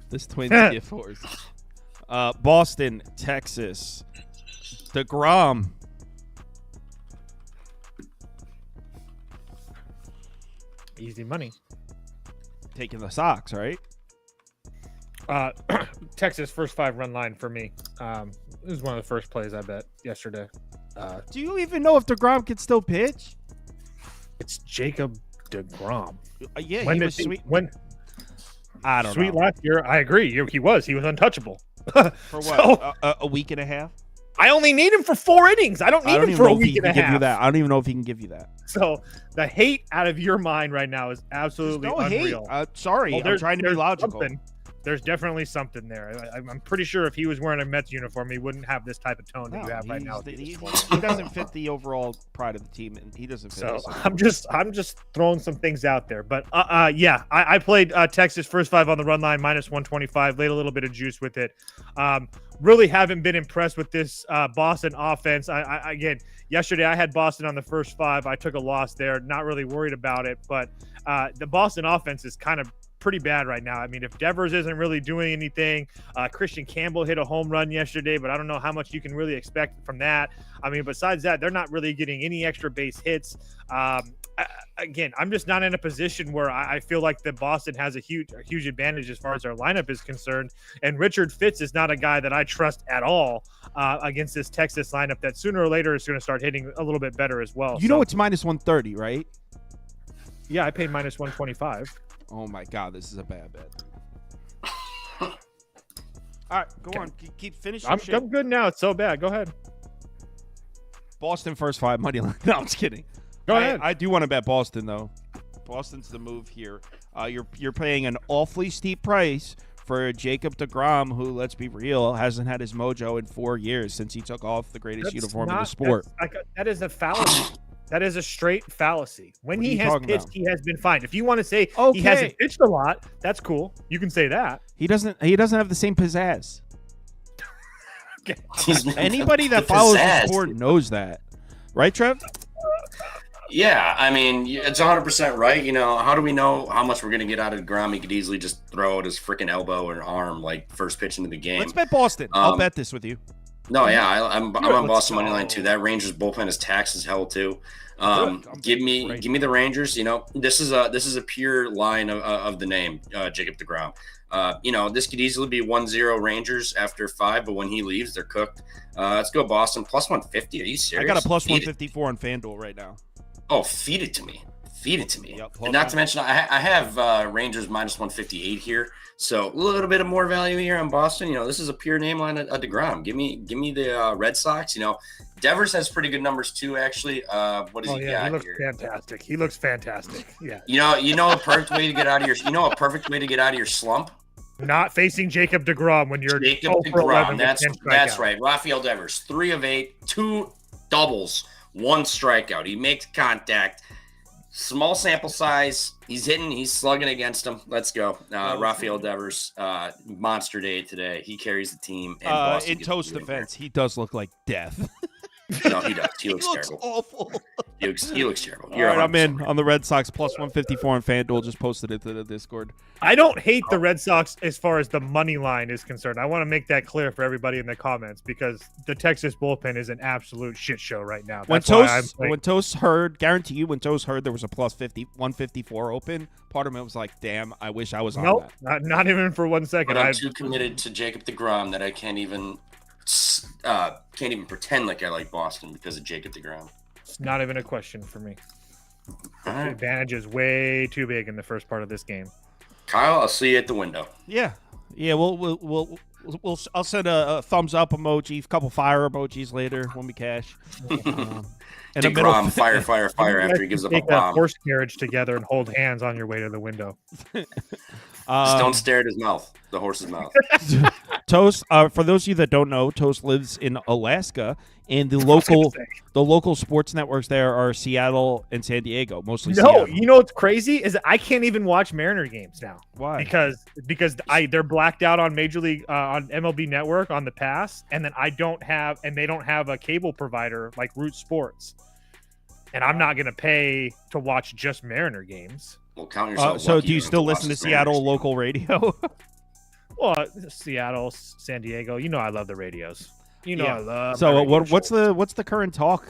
This Twins gift horse. Boston, Texas. DeGrom. Easy money. Taking the Sox, right? Texas first 5-run line for me. This is one of the first plays I bet yesterday. Do you even know if DeGrom can still pitch? It's Jacob DeGrom. Yeah, when he was sweet. I don't sweet know. last year. I agree. He was untouchable. For what? A week and a half? I only need him for 4 innings. I don't need him for a week and a half. I don't even know if he can give you that. So the hate out of your mind right now is absolutely unreal. Hate. Sorry, I'm trying to be logical. There's definitely something there. I'm pretty sure if he was wearing a Mets uniform, he wouldn't have this type of tone that you have right now. He doesn't fit the overall pride of the team, and he doesn't fit. So I'm just throwing some things out there. But yeah, I played Texas first 5 on the run line -125. Laid a little bit of juice with it. Really haven't been impressed with this Boston offense. Again, yesterday I had Boston on the first 5. I took a loss there. Not really worried about it, but the Boston offense is kind of pretty bad right now. I mean, if Devers isn't really doing anything, Christian Campbell hit a home run yesterday, but I don't know how much you can really expect from that. I mean, besides that, they're not really getting any extra base hits. Again, I'm just not in a position where I feel like that Boston has a huge advantage as far as their lineup is concerned. And Richard Fitz is not a guy that I trust at all against this Texas lineup that sooner or later is going to start hitting a little bit better as well. You know it's -130, right? Yeah, I paid -125. Oh my God, this is a bad bet. All right, go on. Keep finishing. I'm good now. It's so bad. Go ahead. Boston first 5 money line. No, I'm just kidding. Go ahead. I do want to bet Boston though. Boston's the move here. You're paying an awfully steep price for Jacob DeGrom, who, let's be real, hasn't had his mojo in 4 years since he took off the greatest uniform in the sport. That is a fallacy. That is a straight fallacy. When he has pitched, he has been fine. If you want to say he hasn't pitched a lot, that's cool. You can say that. He doesn't have the same pizzazz. Anybody that follows the sport knows that. Right, Trev? Yeah, I mean, it's 100% right. How do we know how much we're going to get out of DeGrom? He could easily just throw at his freaking elbow or arm, like, first pitch into the game. Let's bet Boston. I'll bet this with you. No, yeah, I'm on Boston money line too. That Rangers bullpen is taxed as hell too. Give me the Rangers. This is a pure line of the name Jacob DeGrom. This could easily be 1-0 Rangers after 5, but when he leaves, they're cooked. Let's go Boston +150. Are you serious? I got a +154 on FanDuel right now. Oh, feed it to me. Yep, and not to mention, I have Rangers -158 here. So a little bit of more value here on Boston. This is a pure name line of DeGrom. Give me the Red Sox. Devers has pretty good numbers too, actually. What does he got? He looks fantastic. Yeah. A perfect way to get out of your slump. Not facing Jacob DeGrom when you're Jacob 0 for 11 DeGrom. with 10 That's strikeouts. right. Rafael Devers, 3 of 8, 2 doubles, 1 strikeout. He makes contact. Small sample size. He's hitting. He's slugging against him. Let's go. Rafael Devers, monster day today. He carries the team. And Boston in gets Toast's the win defense, he does look like death. No, he does. He looks terrible. awful. He looks terrible. All right, I'm in on the Red Sox plus 154 on FanDuel. Just posted it to the Discord. I don't hate the Red Sox as far as the money line is concerned. I want to make that clear for everybody in the comments because the Texas bullpen is an absolute shit show right now. When Toast heard, guarantee you, when Toast heard there was a plus 154 open, part of me was like, damn, I wish I was on that. Not even for 1 second. But I'm too committed to Jacob DeGrom that I can't even pretend like I like Boston because of Jacob DeGrom. It's not even a question for me. The All right. advantage is way too big in the first part of this game. Kyle, I'll see you at the window. Yeah. I'll send a thumbs up emoji, a couple fire emojis later when we cash. And DeGrom, fire after he gives up a Take a bomb. horse carriage together and hold hands on your way to the window. Just don't stare at his mouth, the horse's mouth. Toast. For those of you that don't know, Toast lives in Alaska, and the local sports networks there are Seattle and San Diego, mostly. No, Seattle. you know what's crazy is I can't even watch Mariner games now. Why? Because they're blacked out on Major League on MLB Network on the pass, and then they don't have a cable provider like Root Sports, and I'm not gonna pay to watch just Mariner games. Well, count yourself. So lucky do you you don't still have listen to watch the Seattle Mariners game. local radio? Well, Seattle, San Diego, I love the radios. I love. So my radio what's shows. the current talk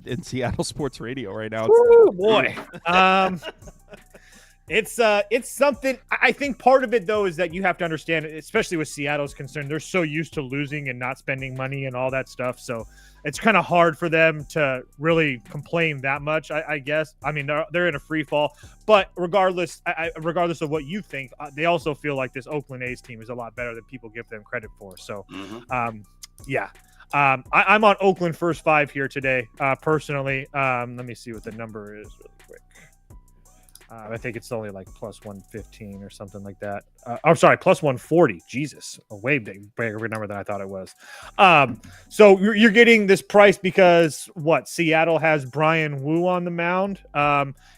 in Seattle sports radio right now? Woo, boy. It's something. I think part of it though is that you have to understand, especially with Seattle's concern, they're so used to losing and not spending money and all that stuff. So it's kind of hard for them to really complain that much. I guess. I mean, they're in a free fall, but regardless of what you think, they also feel like this Oakland A's team is a lot better than people give them credit for. So, yeah. I'm on Oakland first 5 here today, personally. Let me see what the number is really quick. I think it's only like plus 115 or something like that. I'm sorry, plus 140. Jesus, a way bigger number than I thought it was. So you're getting this price because Seattle has Brian Wu on the mound.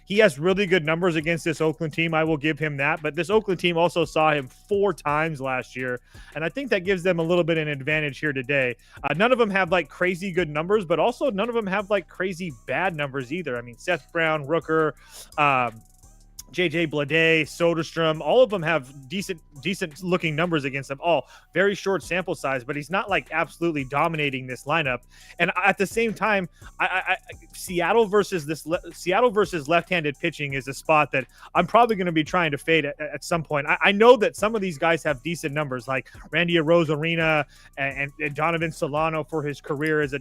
He has really good numbers against this Oakland team. I will give him that. But this Oakland team also saw him 4 times last year, and I think that gives them a little bit of an advantage here today. None of them have like crazy good numbers, but also none of them have like crazy bad numbers either. I mean, Seth Brown, Rooker, JJ Bleday, Soderstrom, all of them have decent looking numbers against them. All very short sample size, but he's not like absolutely dominating this lineup. And at the same time, Seattle versus left-handed pitching is a spot that I'm probably going to be trying to fade at some point. I know that some of these guys have decent numbers, like Randy Arozarena and Donovan Solano for his career is a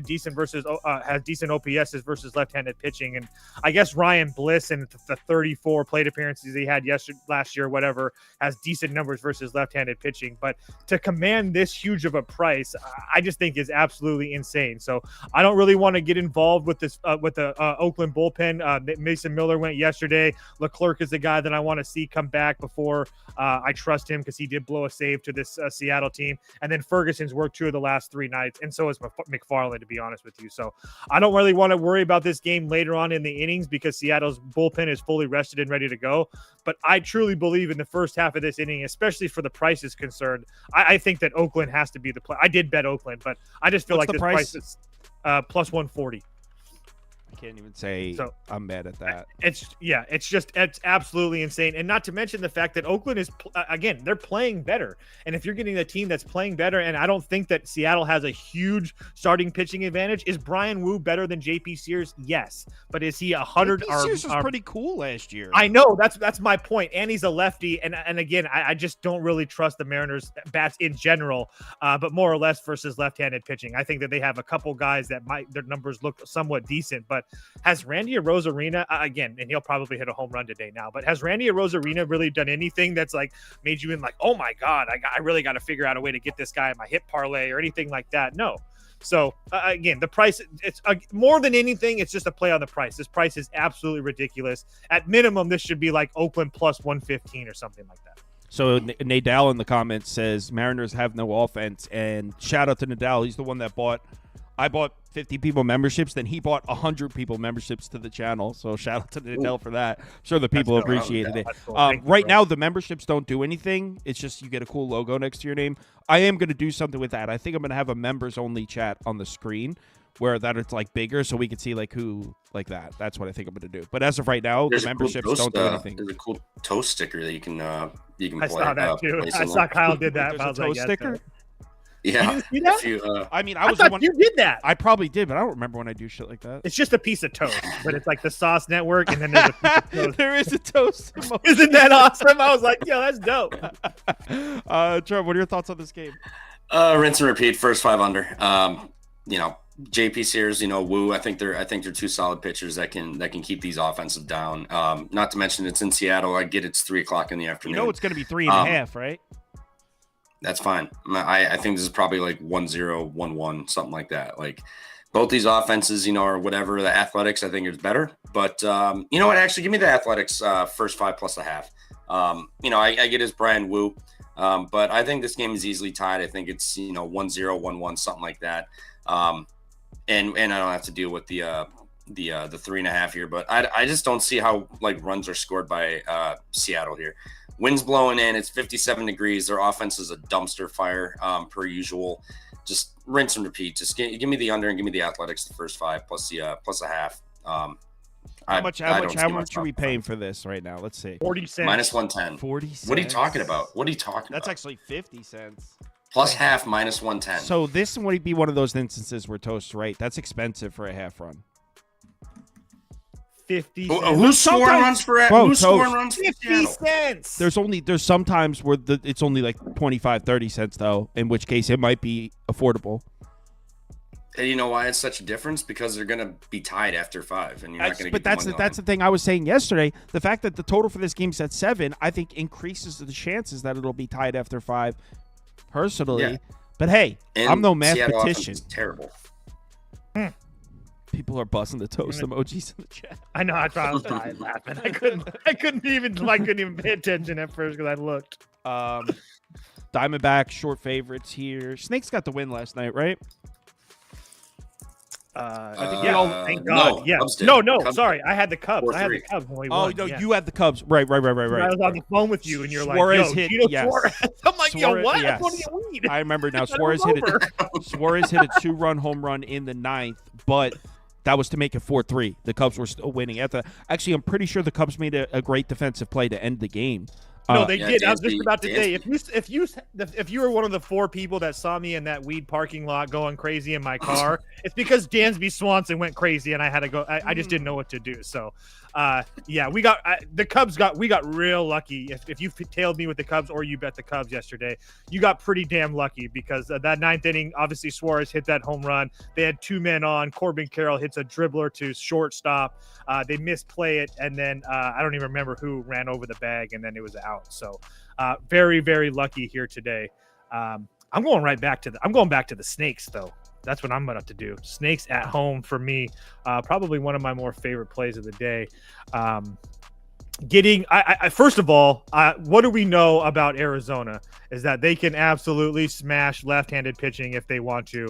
decent has decent OPSs versus left-handed pitching. And I guess Ryan Bliss and the 34 plate appearances he had last year, whatever, has decent numbers versus left-handed pitching. But to command this huge of a price, I just think is absolutely insane. So I don't really want to get involved with this with the Oakland bullpen. Mason Miller went yesterday. Leclerc is the guy that I want to see come back before I trust him because he did blow a save to this Seattle team. And then Ferguson's worked 2 of the last 3 nights, and so is McFarland, to be honest with you. So I don't really want to worry about this game later on in the innings because Seattle's bullpen is fully rested and ready to go. But I truly believe in the first half of this inning, especially for the price is concerned, I think that Oakland has to be the play. I did bet Oakland, but I just feel What's like the this price is plus 140. I can't even say I'm mad at that. It's absolutely insane. And not to mention the fact that Oakland is, again, they're playing better. And if you're getting a team that's playing better, and I don't think that Seattle has a huge starting pitching advantage, is Brian Wu better than JP Sears? Yes. But is he 100? JP Sears was pretty cool last year. I know. That's my point. And he's a lefty. And again, I just don't really trust the Mariners bats in general, but more or less versus left-handed pitching. I think that they have a couple guys that their numbers look somewhat decent, but has Randy Arozarena, again, and he'll probably hit a home run today now, but has Randy Arozarena really done anything that's like made you in like, oh my God, I really got to figure out a way to get this guy in my hit parlay or anything like that? No. So again, the price, it's more than anything, it's just a play on the price. This price is absolutely ridiculous. At minimum, this should be like Oakland plus 115 or something like that. So Nadal in the comments says Mariners have no offense, and shout out to Nadal. He's the one that I bought 50 people memberships, then he bought 100 people memberships to the channel. So shout out to Nadal for that. I'm sure the people appreciated it. Cool. Right now, the memberships don't do anything. It's just you get a cool logo next to your name. I am going to do something with that. I think I'm going to have a members-only chat on the screen where that it's like bigger so we can see like who like that. That's what I think I'm going to do. But as of right now, the memberships don't do anything. There's a cool toast sticker that you can play. I saw that too. I saw Kyle did that. There's a toast sticker? Yeah. You didn't see I I thought you did that. I probably did, but I don't remember when I do shit like that. It's just a piece of toast, but it's like the Sauce Network, and then there's a piece of toast. There is a toast emoji. Isn't that awesome? I was like, yo, that's dope. Trevor, what are your thoughts on this game? Rinse and repeat. First 5 under. JP Sears, Woo. I think they're two solid pitchers that can keep these offensives down. Not to mention it's in Seattle. I get it's 3:00 in the afternoon. It's going to be 3.5, right? That's fine. I think this is probably like 1-0, 1-1, something like that. Like both these offenses, or whatever, the Athletics, I think is better. But you know what? Actually, give me the Athletics first 5 plus a half. I get his Brian Woo, but I think this game is easily tied. I think it's 1-0, 1-1, something like that. And I don't have to deal with the 3.5 here, but I just don't see how like runs are scored by Seattle here. Wind's blowing in. It's 57 degrees. Their offense is a dumpster fire per usual. Just rinse and repeat. Just give me the under and give me the Athletics the first 5 plus a half. How much are we paying for this right now? Let's see. 40 cents. Minus 110. 40 cents. What are you talking about? That's actually 50 cents. Plus half, minus 110. So this would be one of those instances where Toast's right. That's expensive for a half run. 50 cents. Who's scoring runs for it? Who's scoring runs for 50 cents? There's sometimes where it's only like 25, 30 cents though, in which case it might be affordable. And you know why it's such a difference? Because they're going to be tied after 5, and you're not going to. But that's the thing I was saying yesterday. The fact that the total for this game's at 7, I think increases the chances that it'll be tied after 5. Personally, yeah. But hey, and I'm no mathematician. Terrible. People are buzzing the toast emojis in the chat. I know. I was laughing. I couldn't even pay attention at first because I looked. Diamondbacks short favorites here. Snakes got the win last night, right? I think thank God. No. Sorry, I had the Cubs. I had the Cubs when we won. You had the Cubs. Right. I was on the phone with you, and you're Suarez like, "Yo, hit, Suarez." I'm like, Suarez, "Yo, what? Yes. What do you mean?" I remember now. Suarez hit a 2-run home run in the 9th, but that was to make it 4-3. The Cubs were still winning. Actually, I'm pretty sure the Cubs made a great defensive play to end the game. No, they did. I was just about to say, if you were one of the 4 people that saw me in that weed parking lot going crazy in my car, it's because Dansby Swanson went crazy and I had to go. I just didn't know what to do. So, we got the Cubs we got real lucky. If you tailed me with the Cubs or you bet the Cubs yesterday, you got pretty damn lucky because that 9th inning, obviously Suarez hit that home run. They had 2 men on. Corbin Carroll hits a dribbler to shortstop. They misplay it, and then I don't even remember who ran over the bag, and then it was out. So very, very lucky here today. I'm going back to the Snakes though. That's what I'm about to do. Snakes at home for me. Probably one of my more favorite plays of the day. First of all, what do we know about Arizona is that they can absolutely smash left-handed pitching if they want to.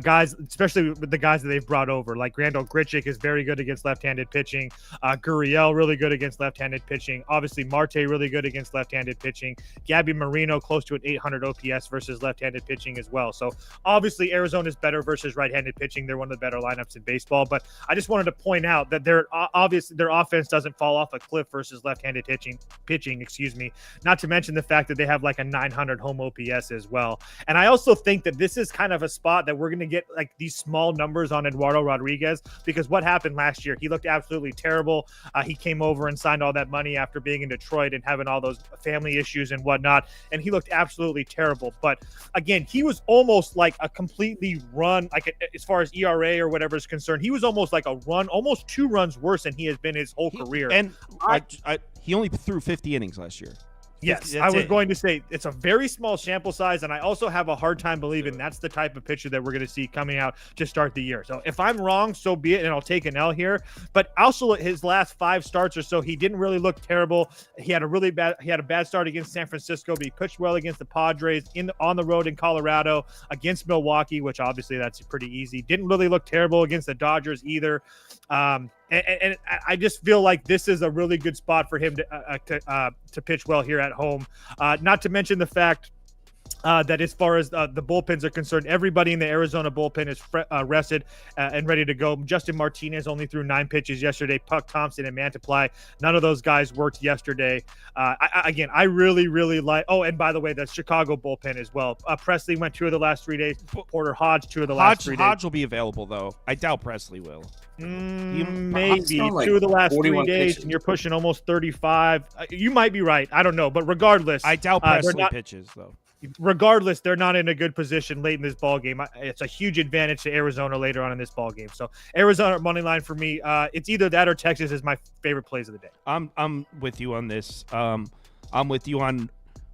Guys, especially with the guys that they've brought over, like Randall Grichuk is very good against left-handed pitching. Gurriel really good against left-handed pitching. Obviously, Marte really good against left-handed pitching. Gabby Marino close to an 800 OPS versus left-handed pitching as well. So obviously, Arizona's better versus right-handed pitching. They're one of the better lineups in baseball. But I just wanted to point out that their offense doesn't fall off a cliff versus left-handed pitching. Not to mention the fact that they have like a 900 home OPS as well. And I also think that this is kind of a spot that we're going to get like these small numbers on Eduardo Rodriguez, because what happened last year, he looked absolutely terrible. He came over and signed all that money after being in Detroit and having all those family issues and whatnot. And he looked absolutely terrible. But again, he was almost like a completely run, as far as ERA or whatever is concerned, he was almost like almost 2 runs worse than he has been his whole career. And he only threw 50 innings last year. Yes, That's I was it. going to say it's a very small sample size, and I also have a hard time believing that's the type of pitcher that we're going to see coming out to start the year. So if I'm wrong, so be it, and I'll take an L here. But also, his last 5 starts or so, he didn't really look terrible. He had a bad start against San Francisco, but he pitched well against the Padres on the road in Colorado, against Milwaukee, which obviously that's pretty easy. Didn't really look terrible against the Dodgers either. And I just feel like this is a really good spot for him to pitch well here at home. Not to mention the fact that as far as the bullpens are concerned, everybody in the Arizona bullpen is rested and ready to go. Justin Martinez only threw 9 pitches yesterday. Puck Thompson and Mantiply, none of those guys worked yesterday. I really, really like. Oh, and by the way, the Chicago bullpen as well. Presley went 2 of the last 3 days. Porter Hodge 2 of the last 3 days. Hodge will be available though. I doubt Presley will. Maybe like 2 of the last 3 days, pitches. and you're pushing almost 35. You might be right. I don't know, but regardless, I doubt Presley pitches though. regardless, they're not in a good position late in this ball game. It's a huge advantage to Arizona later on in this ball game. So Arizona money line for me. It's either that or Texas is my favorite plays of the day. I'm with you on this. I'm with you on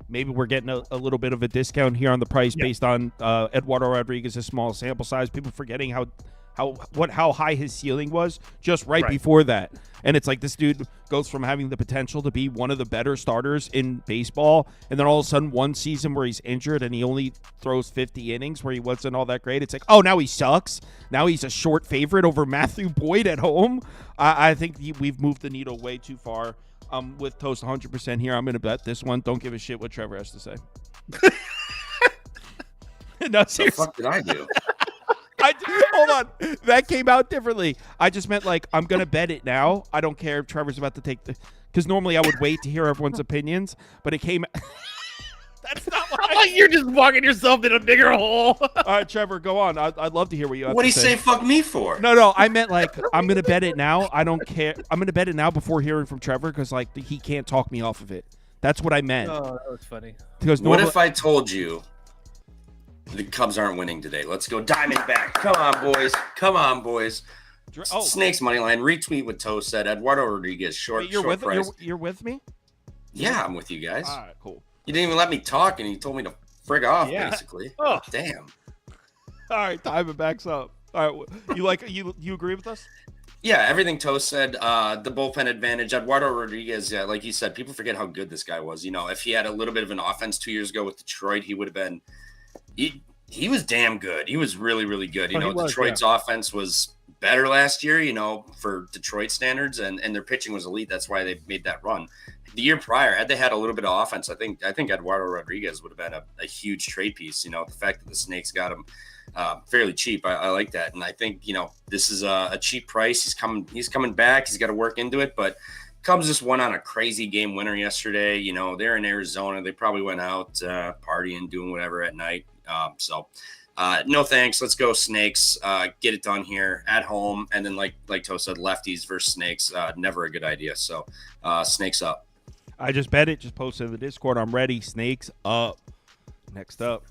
maybe we're getting a little bit of a discount here on the price based on Eduardo Rodriguez's small sample size. People forgetting how high his ceiling was just right before that. And it's like this dude goes from having the potential to be one of the better starters in baseball, and then all of a sudden one season where he's injured and he only throws 50 innings where he wasn't all that great. It's like, oh, now he sucks. Now he's a short favorite over Matthew Boyd at home. I think we've moved the needle way too far. With Toast 100% here. I'm going to bet this one. Don't give a shit what Trevor has to say. No, seriously. The fuck did I do? Hold on. That came out differently. I just meant like I'm going to bet it now. I don't care if Trevor's about to take the – because normally I would wait to hear everyone's opinions, but it came – that's not what You're just walking yourself in a bigger hole. All right, Trevor, go on. I'd love to hear what you have What to do you say fuck me for? No, I meant like I'm going to bet it now. I don't care. I'm going to bet it now before hearing from Trevor because like he can't talk me off of it. That's what I meant. Oh, that was funny. Because What if I told you the Cubs aren't winning today? Let's go Diamondback. Come on, boys. Come on, boys. Snakes money line. Retweet what Toe said. Eduardo Rodriguez. Short price. You're with me? Yeah, I'm with you guys. All right, cool. You didn't even let me talk, and you told me to frig off, basically. Oh. Damn. All right, Diamondbacks up. All right, you agree with us? Yeah, everything Toast said. The bullpen advantage. Eduardo Rodriguez, like you said, people forget how good this guy was. You know, if he had a little bit of an offense 2 years ago with Detroit, he would have been. He was damn good. He was really, really good. You know, Detroit's offense was better last year, you know, for Detroit standards, and their pitching was elite. That's why they made that run. The year prior, had they had a little bit of offense, I think Eduardo Rodriguez would have been a huge trade piece. You know, the fact that the Snakes got him fairly cheap, I like that. And I think, you know, this is a cheap price. He's coming back. He's got to work into it, but Cubs just went on a crazy game winner yesterday. You know, they're in Arizona. They probably went out partying, doing whatever at night. No thanks. Let's go Snakes. Get it done here at home. And then like Toe said, lefties versus Snakes, never a good idea. So Snakes up. I just bet it. Just posted in the Discord. I'm ready. Snakes up. Next up.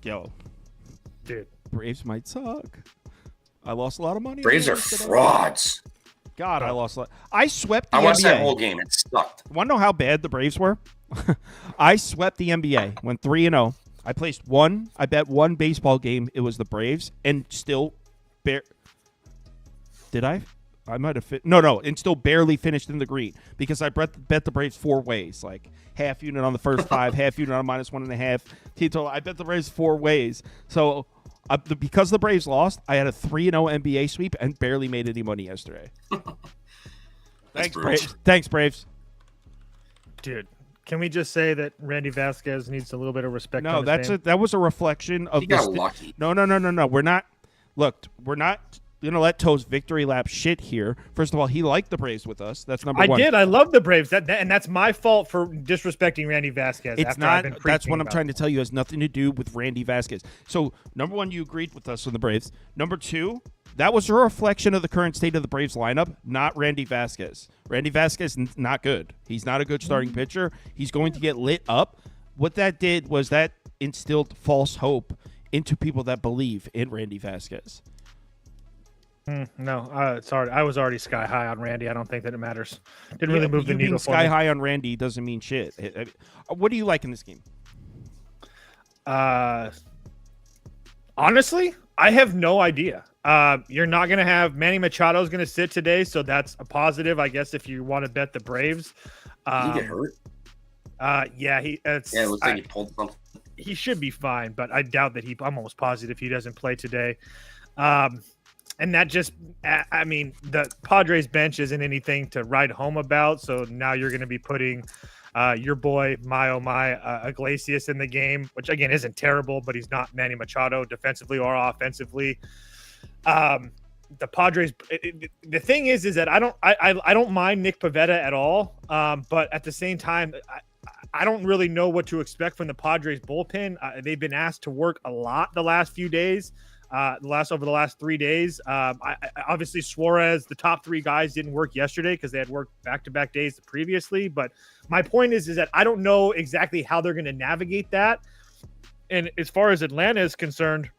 Yo. Dude. Braves might suck. I lost a lot of money. Braves are frauds. God, I lost a lot. I swept the NBA. I watched that whole game. It sucked. Want to know how bad the Braves were? I swept the NBA. Went 3-0. I placed I bet one baseball game. It was the Braves. And still Did I? I might have and still barely finished in the green because I bet the Braves 4 ways, like half unit on the first 5, half unit on -1.5. Total. I bet the Braves 4 ways. So because the Braves lost, I had a 3-0 NBA sweep and barely made any money yesterday. Thanks, Braves. Thanks, Braves. Dude, can we just say that Randy Vasquez needs a little bit of respect? No, on his name? that was a reflection of he got lucky. No. We're not going to let Toe's victory lap shit here. First of all, he liked the Braves with us. That's number one. I did. I love the Braves. And that's my fault for disrespecting Randy Vasquez. It's not. That's what I'm trying to tell you. It has nothing to do with Randy Vasquez. So, number one, you agreed with us on the Braves. Number two, that was a reflection of the current state of the Braves lineup, not Randy Vasquez. Randy Vasquez is not good. He's not a good starting pitcher. He's going to get lit up. What that did was that instilled false hope into people that believe in Randy Vasquez. No, sorry. I was already sky high on Randy. I don't think that it matters. Didn't really Yeah, move the you needle being for sky me. high on Randy doesn't mean shit. What do you like in this game? Honestly, I have no idea. You're not going to have Manny Machado's going to sit today, so that's a positive, I guess, if you want to bet the Braves. Did he get hurt? Yeah, It looks like he pulled something. he should be fine, but I doubt that I'm almost positive he doesn't play today. And that just, I mean, the Padres bench isn't anything to write home about. So now you're going to be putting your boy, Iglesias in the game, which again isn't terrible, but he's not Manny Machado defensively or offensively. The Padres, the thing is that I don't mind Nick Pivetta at all. But at the same time, I don't really know what to expect from the Padres bullpen. They've been asked to work a lot the last few days. Over the last 3 days. Obviously Suarez, the top three guys didn't work yesterday because they had worked back-to-back days previously. But my point is that I don't know exactly how they're going to navigate that. And as far as Atlanta is concerned,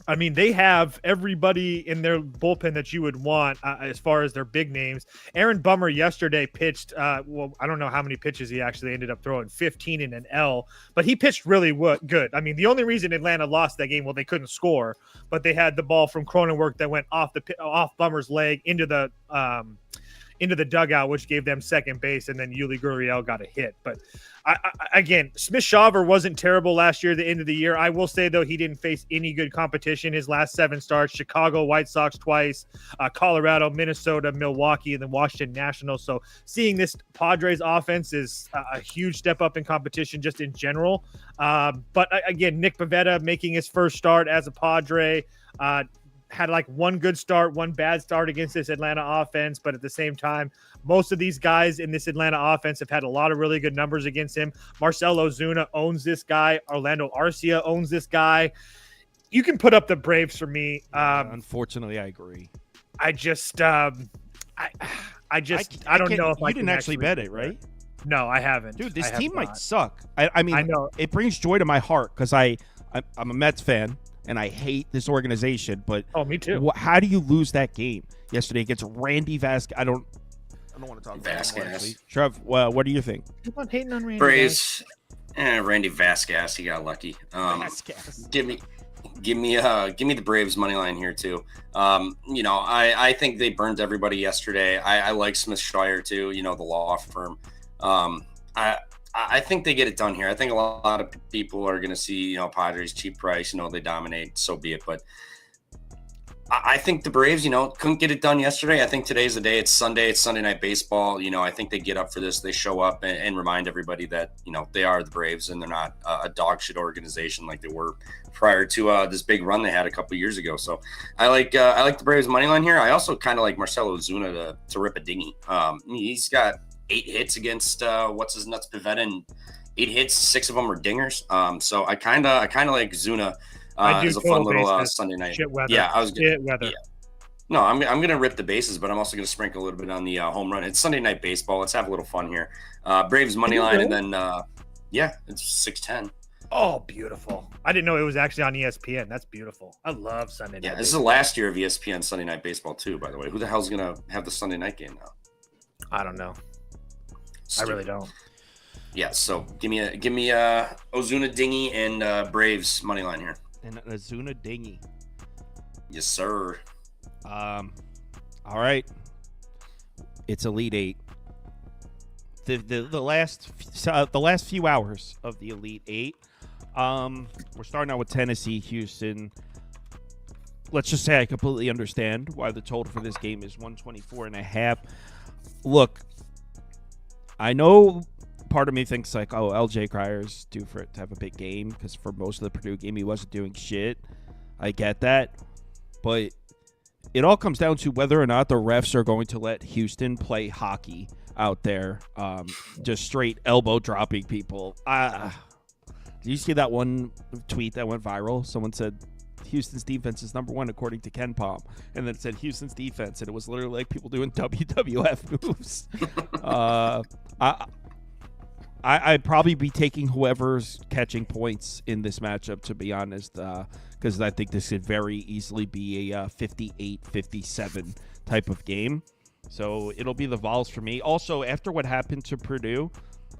I mean, they have everybody in their bullpen that you would want as far as their big names. Aaron Bummer yesterday pitched, I don't know how many pitches he actually ended up throwing, 15 in an L, but he pitched really good. I mean, the only reason Atlanta lost that game, they couldn't score, but they had the ball from Cronenworth that went off Bummer's leg into the dugout, which gave them second base, and then Yuli Gurriel got a hit. But again, Smith-Shawver wasn't terrible last year at the end of the year. I will say, though, he didn't face any good competition his last 7 starts. Chicago, White Sox twice, Colorado, Minnesota, Milwaukee, and then Washington Nationals. So seeing this Padres offense is a huge step up in competition just in general. But again, Nick Pivetta making his first start as a Padre, had like one good start, one bad start against this Atlanta offense. But at the same time, most of these guys in this Atlanta offense have had a lot of really good numbers against him. Marcell Ozuna owns this guy. Orlando Arcia owns this guy. You can put up the Braves for me. Unfortunately, I agree. I don't know if you didn't actually bet it, right? No, I haven't. Dude, this I have team not. might suck. I mean, I know. It brings joy to my heart because I'm a Mets fan. And I hate this organization, but me too. How do you lose that game yesterday against Randy Vasquez? I don't want to talk about Vasquez. Trev, what do you think? Keep on hating on Randy. Braves. Randy Vasquez, he got lucky. Vasquez. Give me the Braves money line here too. I think they burned everybody yesterday. I like Smith-Shawver too. The law firm. I think they get it done here. I think a lot of people are going to see, Padres cheap price, they dominate, so be it. But I think the Braves, couldn't get it done yesterday. I think today's the day. It's Sunday. It's Sunday Night Baseball. I think they get up for this. They show up and remind everybody that, they are the Braves and they're not a dog shit organization like they were prior to this big run they had a couple years ago. So I like the Braves money line here. I also kind of like Marcell Ozuna to rip a dinghy. He's got 8 hits against what's his nuts Pivetta, and 8 hits, 6 of them are dingers. So I kind of like Zuna as a fun little Sunday night. Shit weather. Yeah, I was shit weather. Yeah. No, I'm gonna rip the bases, but I'm also gonna sprinkle a little bit on the home run. It's Sunday Night Baseball. Let's have a little fun here. Braves money line, really? And then it's 610. Oh, beautiful! I didn't know it was actually on ESPN. That's beautiful. I love Sunday Night. Yeah, this is the last year of ESPN Sunday Night Baseball too. By the way, who the hell's gonna have the Sunday night game now? I don't know. I really don't. Yeah, so give me Ozuna dinghy and Braves money line here. And Ozuna dinghy. Yes, sir. All right. It's Elite Eight. The last few hours of the Elite Eight. We're starting out with Tennessee, Houston. Let's just say I completely understand why the total for this game is 124.5. Look, I know part of me thinks like, oh, LJ Cryer's due for it to have a big game because for most of the Purdue game he wasn't doing shit. I get that, but it all comes down to whether or not the refs are going to let Houston play hockey out there, just straight elbow dropping people. Did you see that one tweet that went viral? Someone said Houston's defense is number 1 according to Ken Palm, and then it said Houston's defense, and it was literally like people doing WWF moves. I'd probably be taking whoever's catching points in this matchup, to be honest, because I think this could very easily be a 58-57 type of game. So it'll be the Vols for me. Also, after what happened to Purdue,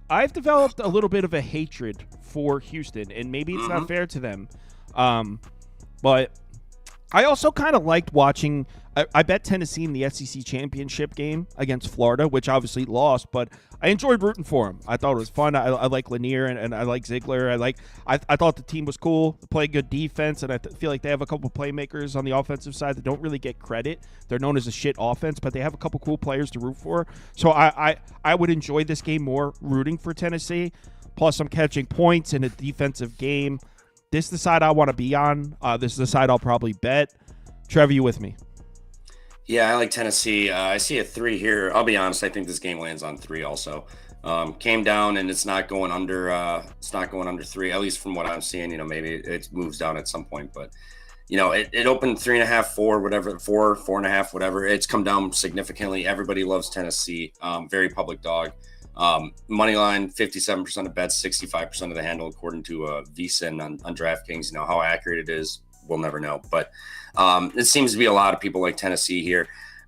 I've developed a little bit of a hatred for Houston, and maybe it's not fair to them. But I also kind of liked watching. I bet Tennessee in the SEC championship game against Florida, which obviously lost, but I enjoyed rooting for him. I thought it was fun. I like Lanier and I like Ziegler. I thought the team was cool, play good defense, and I feel like they have a couple playmakers on the offensive side that don't really get credit. They're known as a shit offense, but they have a couple cool players to root for. So I would enjoy this game more rooting for Tennessee. Plus, I'm catching points in a defensive game. This is the side I want to be on. This is the side I'll probably bet. Trevor, you with me? Yeah, I like Tennessee. I see a 3 here. I'll be honest. I think this game lands on 3 also. Came down and it's not going under. It's not going under 3, at least from what I'm seeing. Maybe it moves down at some point, but it opened 3.5, 4, whatever, 4, 4.5, whatever. It's come down significantly. Everybody loves Tennessee. Very public dog. Money line, 57% of bets, 65% of the handle, according to VSiN on DraftKings. How accurate it is, we'll never know. But it seems to be a lot of people like Tennessee here.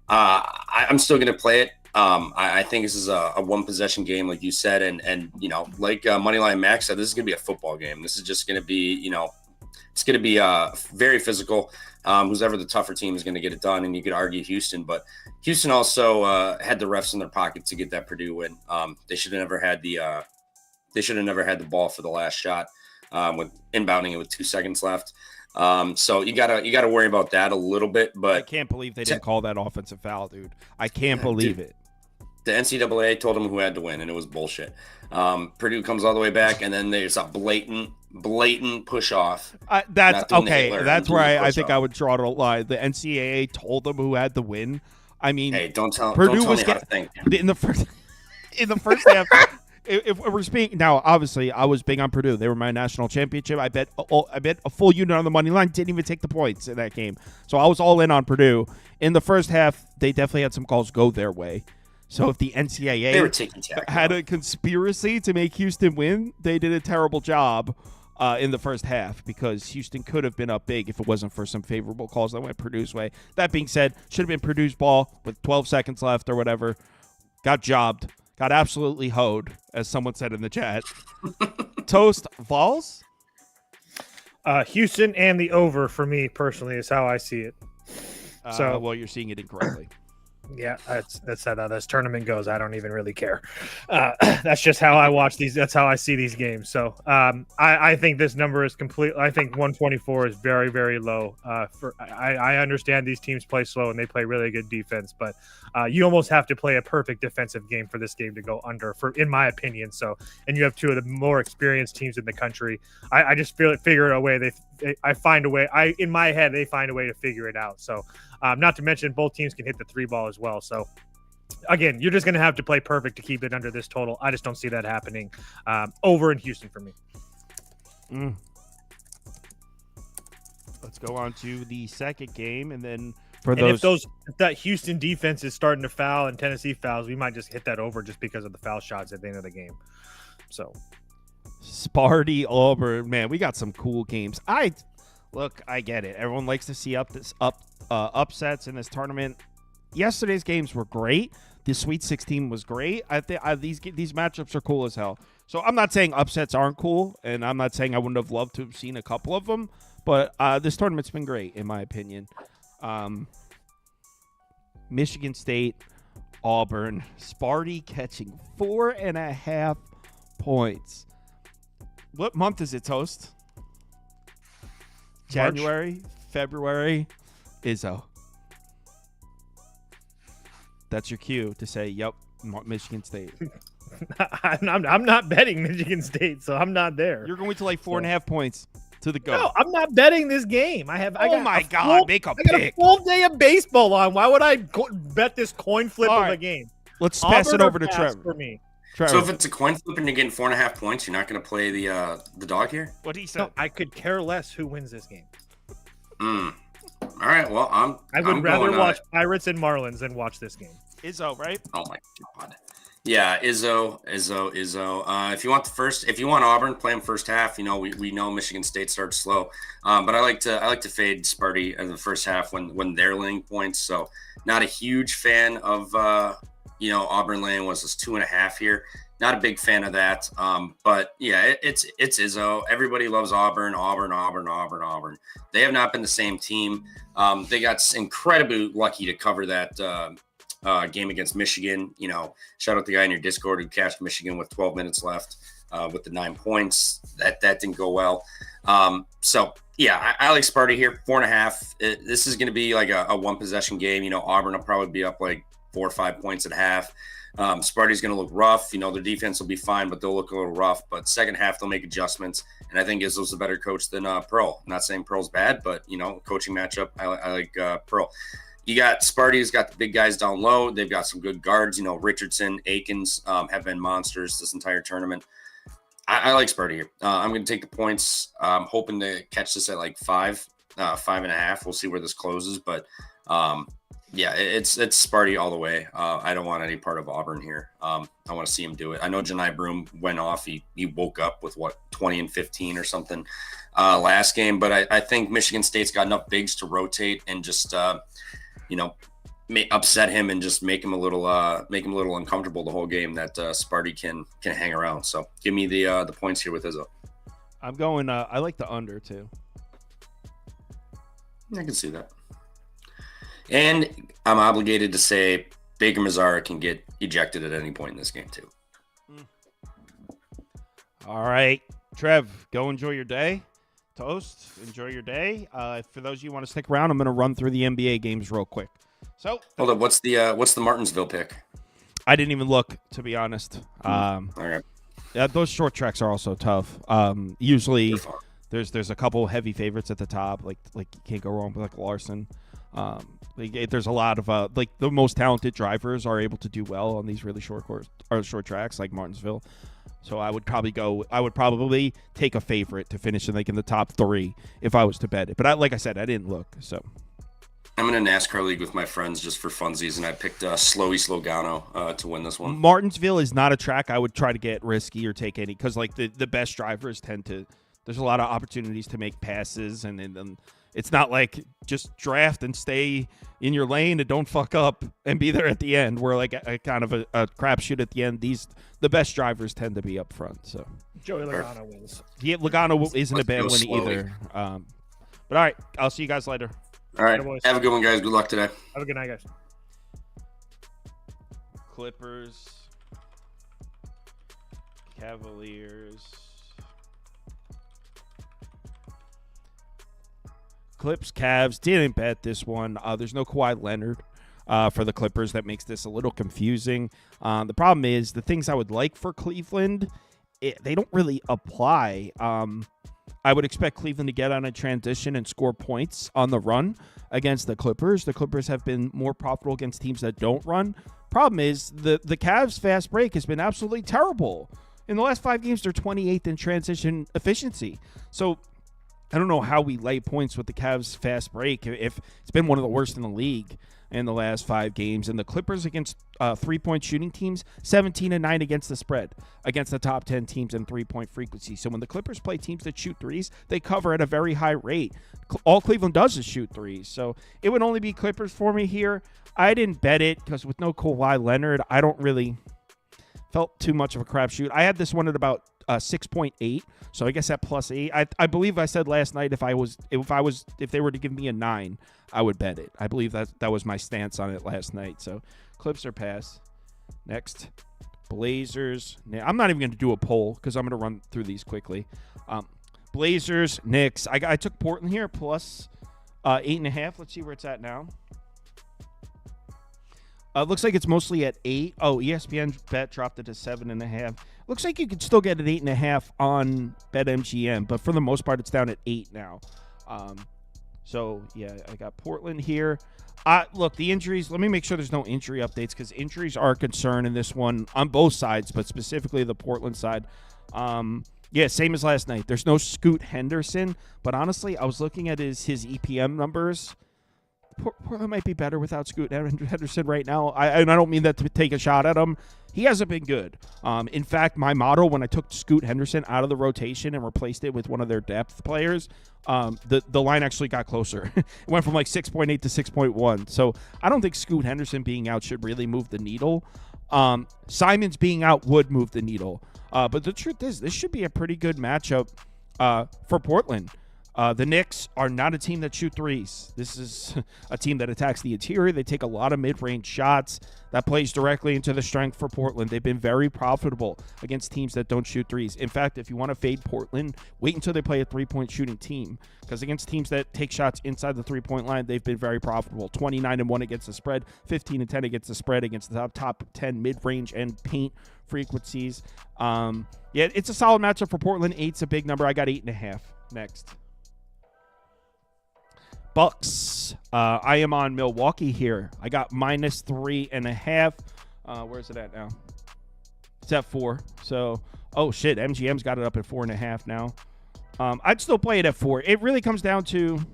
I'm still going to play it. I think this is a one possession game, like you said, and like Moneyline Max said, this is going to be a football game. This is just going to be, it's going to be very physical. Who's ever the tougher team is going to get it done, and you could argue Houston, but Houston also had the refs in their pocket to get that Purdue win. They should have never had the ball for the last shot with inbounding it with 2 seconds left. So you gotta worry about that a little bit, but I can't believe they didn't call that offensive foul, dude. I can't believe it. The NCAA told them who had to win, and it was bullshit. Purdue comes all the way back, and then there's a blatant push off. That's okay. That's where I think I would draw the line. The NCAA told them who had to win. I mean, hey, don't tell Purdue me how to think. in the first half. If we're speaking now, obviously, I was big on Purdue. They were my national championship. I bet a full unit on the money line. Didn't even take the points in that game. So I was all in on Purdue. In the first half, they definitely had some calls go their way. So if the NCAA had a conspiracy to make Houston win, they did a terrible job in the first half, because Houston could have been up big if it wasn't for some favorable calls that went Purdue's way. That being said, should have been Purdue's ball with 12 seconds left or whatever. Got jobbed. Got absolutely hoed, as someone said in the chat. Toast, Vols? Houston and the over for me personally is how I see it. Well, you're seeing it incorrectly. Yeah, that's how this tournament goes. I don't even really care. That's just how I watch these. That's how I see these games. So I think this number is complete. I think 124 is very, very low. I understand these teams play slow and they play really good defense, but you almost have to play a perfect defensive game for this game to go under, in my opinion. So, and you have two of the more experienced teams in the country. I just figure a way. I find a way. In my head, they find a way to figure it out. So. Not to mention both teams can hit the 3 ball as well. So, again, you're just going to have to play perfect to keep it under this total. I just don't see that happening. Over in Houston for me. Let's go on to the second game, and then if that Houston defense is starting to foul and Tennessee fouls, we might just hit that over just because of the foul shots at the end of the game. So, Sparty, Auburn, man, we got some cool games. Look, I get it. Everyone likes to see upsets in this tournament. Yesterday's games were great. The Sweet 16 was great. I think these matchups are cool as hell. So I'm not saying upsets aren't cool, and I'm not saying I wouldn't have loved to have seen a couple of them, but this tournament's been great in my opinion. Michigan State, Auburn, Sparty catching 4.5 points. What month is it, Toast? January, March? February, Izzo. That's your cue to say, yep, Michigan State. I'm not betting Michigan State, so I'm not there. You're going to like 4.5 points to the go. No, I'm not betting this game. Make a pick. I got a full day of baseball on. Why would I bet this coin flip of a game? Let's pass it over to Trevor. For me. Trevor. So if it's a coin flip and you're getting 4.5 points, you're not going to play the dog here? What he said. No, I could care less who wins this game. All right. Well, I would rather watch Pirates and Marlins than watch this game. Izzo, right? Oh my God. Yeah, Izzo. If you want Auburn, play them first half. We know Michigan State starts slow, but I like to fade Sparty in the first half when they're laying points. So not a huge fan of Auburn laying was this 2.5 here. Not a big fan of that. But yeah, it's Izzo. Everybody loves Auburn. They have not been the same team. They got incredibly lucky to cover that game against Michigan. Shout out the guy in your Discord who cashed Michigan with 12 minutes left with the 9 points. That didn't go well. So yeah, I like Sparty here, 4.5. This is going to be like a one possession game. Auburn will probably be up like 4 or 5 points at half. Sparty's going to look rough. Their defense will be fine, but they'll look a little rough. But second half, they'll make adjustments. And I think Izzo's a better coach than Pearl. I'm not saying Pearl's bad, but, coaching matchup, I like Pearl. You got Sparty's got the big guys down low. They've got some good guards. Richardson, Akins have been monsters this entire tournament. I like Sparty here. I'm going to take the points. I'm hoping to catch this at like 5.5. We'll see where this closes. But, yeah, it's Sparty all the way. I don't want any part of Auburn here. I want to see him do it. I know Janai Broom went off. He woke up with, 20 and 15 or something last game. But I think Michigan State's got enough bigs to rotate and just upset him and just make him a little uncomfortable the whole game that Sparty can hang around. So give me the points here with Izzo. I'm going. I like the under too. I can see that. And I'm obligated to say Baker Mazzara can get ejected at any point in this game too. All right, Trev, go enjoy your day. Toast, enjoy your day. For those of you who want to stick around, I'm going to run through the NBA games real quick. So, hold on, what's the Martinsville pick? I didn't even look, to be honest. All right. Yeah, those short tracks are also tough. Usually, there's a couple heavy favorites at the top, like you can't go wrong with like Larson. There's a lot of the most talented drivers are able to do well on these really short tracks like Martinsville. So I would probably take a favorite to finish in the top 3 if I was to bet it. But like I said, I didn't look. So I'm in a NASCAR league with my friends just for funsies, and I picked Slowy Slogano to win this one. Martinsville is not a track I would try to get risky or take any because the best drivers tend to. There's a lot of opportunities to make passes, and it's not like just draft and stay in your lane and don't fuck up and be there at the end. We're like a kind of a crapshoot at the end. The best drivers tend to be up front. So Joey Logano wins. Yeah, Logano isn't a bad win slowly. either. But all right, I'll see you guys later. All right, have a good one, guys. Good luck today. Have a good night, guys. Clippers, Cavaliers. Clips, Cavs, didn't bet this one. There's no Kawhi Leonard for the Clippers. That makes this a little confusing. The problem is the things I would like for Cleveland, they don't really apply. I would expect Cleveland to get on a transition and score points on the run against the Clippers. The Clippers have been more profitable against teams that don't run. Problem is the Cavs' fast break has been absolutely terrible. In the last 5 games, they're 28th in transition efficiency. So I don't know how we lay points with the Cavs' fast break if it's been one of the worst in the league in the last 5 games. And the Clippers against 3-point shooting teams, 17-9 against the spread, against the top 10 teams in 3-point frequency. So when the Clippers play teams that shoot threes, they cover at a very high rate. All Cleveland does is shoot threes. So it would only be Clippers for me here. I didn't bet it because with no Kawhi Leonard, I don't really felt too much of a crapshoot. I had this one at about 6.8, so I guess at +8. I believe I said last night if they were to give me a 9, I would bet it. I believe that was my stance on it last night. So Clips or pass. Next, Blazers. I'm not even going to do a poll because I'm going to run through these quickly. Blazers, Knicks. I took Portland here plus 8.5. Let's see where it's at now. Looks like it's mostly at 8. Oh, ESPN bet dropped it to 7.5. Looks like you could still get an 8.5 on BetMGM, but for the most part, it's down at 8 now. So yeah, I got Portland here. Look, the injuries. Let me make sure there's no injury updates because injuries are a concern in this one on both sides, but specifically the Portland side. Yeah, same as last night. There's no Scoot Henderson, but honestly, I was looking at his EPM numbers. Portland might be better without Scoot Henderson right now. I don't mean that to take a shot at him. He hasn't been good. In fact, my motto when I took Scoot Henderson out of the rotation and replaced it with one of their depth players, the line actually got closer. It went from like 6.8 to 6.1. So I don't think Scoot Henderson being out should really move the needle. Simons being out would move the needle. But the truth is, this should be a pretty good matchup for Portland. The Knicks are not a team that shoot threes. This is a team that attacks the interior. They take a lot of mid-range shots. That plays directly into the strength for Portland. They've been very profitable against teams that don't shoot threes. In fact, if you want to fade Portland, wait until they play a three-point shooting team. Because against teams that take shots inside the three-point line, they've been very profitable. 29-1 against the spread, 15-10 against the spread against the top 10 mid-range and paint frequencies. Yeah, it's a solid matchup for Portland. 8's a big number. I got 8.5 next. Bucks. I am on Milwaukee here. I got -3.5. Where's it at now? It's at 4. So, oh shit, MGM's got it up at 4.5 now. I'd still play it at 4. It really comes down to. Let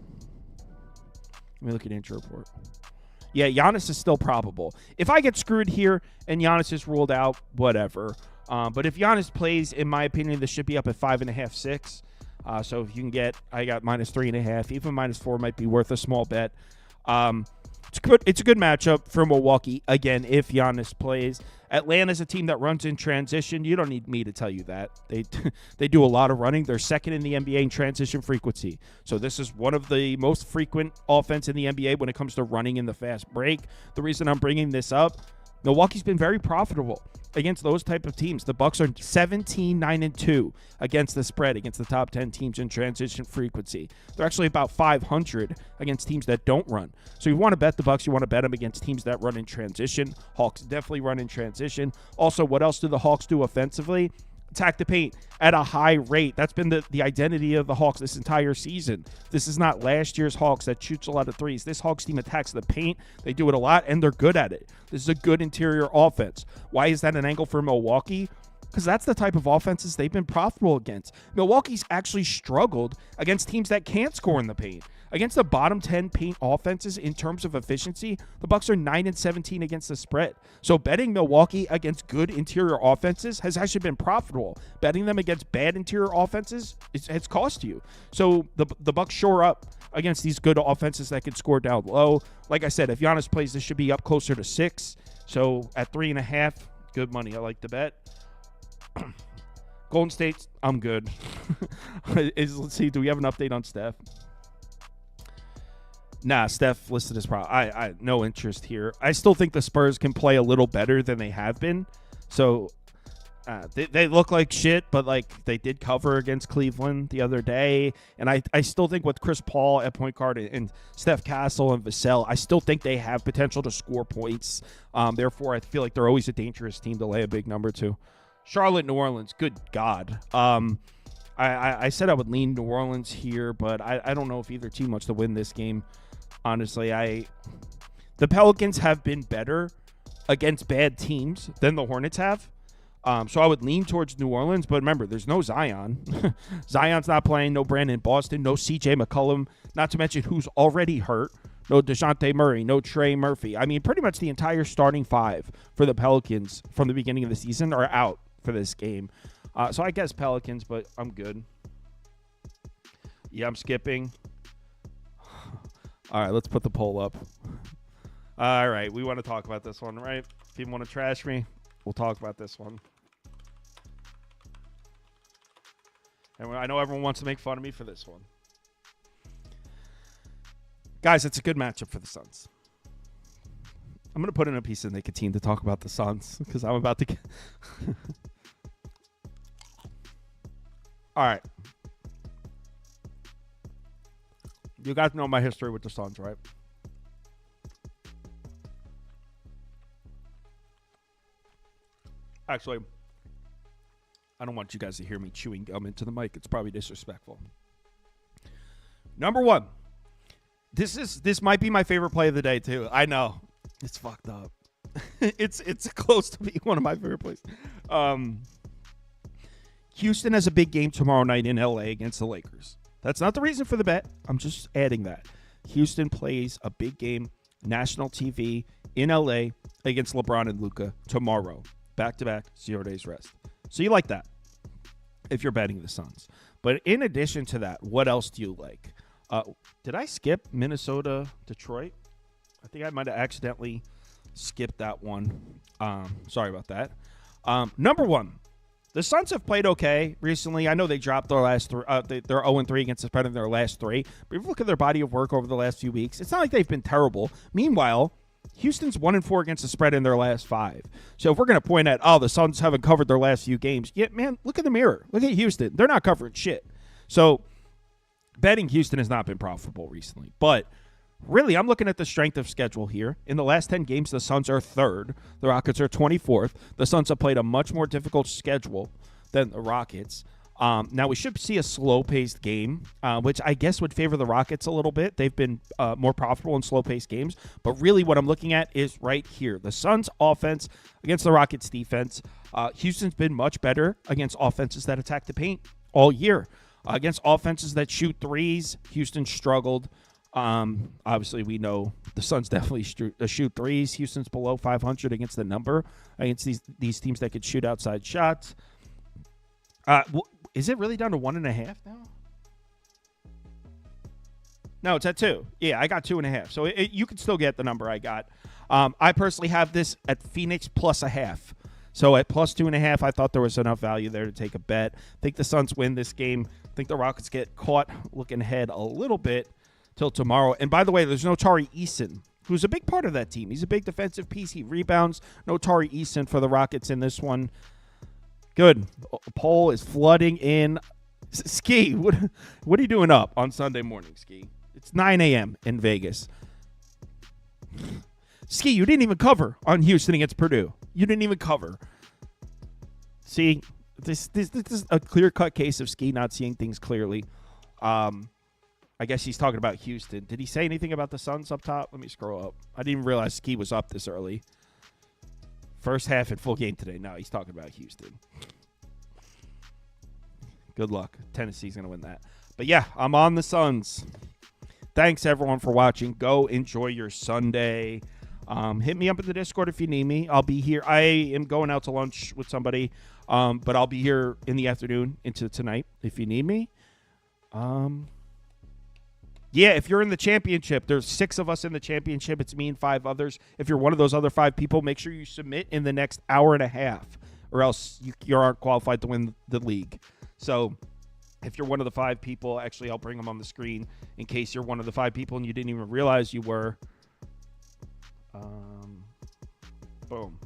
me look at injury report. Yeah, Giannis is still probable. If I get screwed here and Giannis is ruled out, whatever. But if Giannis plays, in my opinion, this should be up at 5.5, 6. So if you can get, I got -3.5, even -4 might be worth a small bet. It's a good matchup for Milwaukee, again, if Giannis plays. Atlanta's a team that runs in transition. You don't need me to tell you that. They do a lot of running. They're second in the NBA in transition frequency. So this is one of the most frequent offense in the NBA when it comes to running in the fast break. The reason I'm bringing this up, Milwaukee's been very profitable against those type of teams. The Bucks are 17-9-2 against the spread against the top 10 teams in transition frequency. They're actually about 500 against teams that don't run. So you want to bet the Bucks, you want to bet them against teams that run in transition. Hawks definitely run in transition. Also, what else do the Hawks do offensively? Attack the paint at a high rate. That's been the identity of the Hawks this entire season. This is not last year's Hawks that shoots a lot of threes. This Hawks team attacks the paint. They do it a lot, and they're good at it. This is a good interior offense. Why is that an angle for Milwaukee? Because that's the type of offenses they've been profitable against. Milwaukee's actually struggled against teams that can't score in the paint. Against the bottom 10 paint offenses in terms of efficiency, the Bucks are 9-17 against the spread. So betting Milwaukee against good interior offenses has actually been profitable. Betting them against bad interior offenses, it's cost you. So the Bucks shore up against these good offenses that can score down low. Like I said, if Giannis plays, this should be up closer to 6. So at 3.5, good money. I like to bet. Golden State, I'm good. Let's see, do we have an update on Steph? Nah, Steph listed as probably. I no interest here. I still think the Spurs can play a little better than they have been. So they look like shit, but like they did cover against Cleveland the other day. And I still think with Chris Paul at point guard and Steph Castle and Vassell, I still think they have potential to score points. Therefore, I feel like they're always a dangerous team to lay a big number to. Charlotte, New Orleans, good God. I said I would lean New Orleans here, but I don't know if either team wants to win this game. Honestly, the Pelicans have been better against bad teams than the Hornets have. So I would lean towards New Orleans, but remember, there's no Zion. Zion's not playing, no Brandon Boston, no CJ McCollum, not to mention who's already hurt. No DeJounte Murray, no Trey Murphy. I mean, pretty much the entire starting 5 for the Pelicans from the beginning of the season are out for this game. So I guess Pelicans, but I'm good. Yeah, I'm skipping. All right, let's put the poll up. All right, we want to talk about this one, right? If you want to trash me, we'll talk about this one. And I know everyone wants to make fun of me for this one. Guys, it's a good matchup for the Suns. I'm going to put in a piece of nicotine to talk about the Suns because I'm about to get... All right. You guys know my history with the Suns, right? Actually, I don't want you guys to hear me chewing gum into the mic. It's probably disrespectful. Number 1. This might be my favorite play of the day, too. I know. It's fucked up. It's close to being one of my favorite plays. Houston has a big game tomorrow night in LA against the Lakers. That's not the reason for the bet. I'm just adding that. Houston plays a big game, national TV in LA against LeBron and Luka tomorrow. Back-to-back, 0 days rest. So you like that if you're betting the Suns. But in addition to that, what else do you like? Did I skip Minnesota, Detroit? I think I might have accidentally skipped that one. Sorry about that. Number one, the Suns have played okay recently. I know they dropped their last three. They're 0-3 against the spread in their last three. But if you look at their body of work over the last few weeks, it's not like they've been terrible. Meanwhile, Houston's 1-4 against the spread in their last 5. So if we're going to point at, the Suns haven't covered their last few games, yeah, man, look in the mirror. Look at Houston. They're not covering shit. So betting Houston has not been profitable recently. But really, I'm looking at the strength of schedule here. In the last 10 games, the Suns are 3rd. The Rockets are 24th. The Suns have played a much more difficult schedule than the Rockets. Now, we should see a slow-paced game, which I guess would favor the Rockets a little bit. They've been more profitable in slow-paced games. But really what I'm looking at is right here. The Suns' offense against the Rockets' defense. Houston's been much better against offenses that attack the paint all year. Against offenses that shoot threes, Houston struggled. Obviously, we know the Suns definitely shoot threes. Houston's below 500 against the number against these teams that could shoot outside shots. Is it really down to 1.5 now? No, it's at 2. Yeah, I got 2.5. So you can still get the number I got. I personally have this at Phoenix plus 0.5. So at plus 2.5, I thought there was enough value there to take a bet. I think the Suns win this game. I think the Rockets get caught looking ahead a little bit till tomorrow. And by the way, there's no Tari Eason, who's a big part of that team. He's a big defensive piece. He rebounds. No Tari Eason for the Rockets in this one. Good. Poll is flooding in. Ski, what are you doing up on Sunday morning, Ski? It's 9 a.m. in Vegas. Ski, you didn't even cover on Houston against Purdue. You didn't even cover. See, this is a clear-cut case of Ski not seeing things clearly. I guess he's talking about Houston. Did he say anything about the Suns up top? Let me scroll up. I didn't even realize Ski was up this early. First half at full game today. No, he's talking about Houston. Good luck. Tennessee's going to win that. But yeah, I'm on the Suns. Thanks, everyone, for watching. Go enjoy your Sunday. Hit me up in the Discord if you need me. I'll be here. I am going out to lunch with somebody, but I'll be here in the afternoon into tonight if you need me. Yeah, if you're in the championship, there's 6 of us in the championship. It's me and 5 others. If you're one of those other 5 people, make sure you submit in the next hour and a half, or else you aren't qualified to win the league. So if you're one of the 5 people, actually, I'll bring them on the screen in case you're one of the 5 people and you didn't even realize you were. Boom.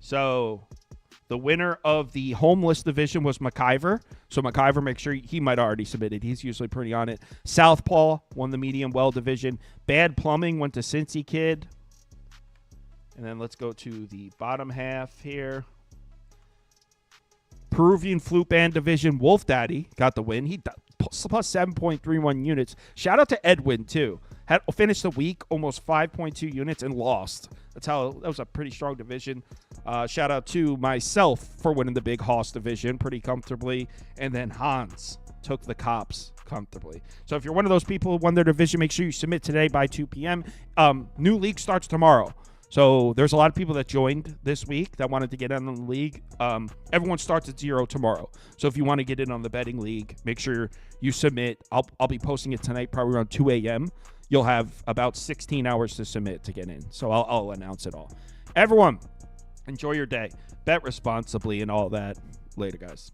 So the winner of the homeless division was McIver. So McIver, make sure he might have already submitted. He's usually pretty on it. Southpaw won the medium well division. Bad Plumbing went to Cincy Kid. And then let's go to the bottom half here. Peruvian Flute Band division, Wolf Daddy got the win. He plus 7.31 units. Shout out to Edwin, too. Had finished the week almost 5.2 units and lost. That was a pretty strong division. Shout out to myself for winning the Big Hoss division pretty comfortably. And then Hans took the Cops comfortably. So if you're one of those people who won their division, make sure you submit today by 2 p.m. New league starts tomorrow. So there's a lot of people that joined this week that wanted to get in on the league. Everyone starts at 0 tomorrow. So if you want to get in on the betting league, make sure you submit. I'll be posting it tonight, probably around 2 a.m. You'll have about 16 hours to submit to get in. So I'll announce it all. Everyone, enjoy your day. Bet responsibly and all that. Later, guys.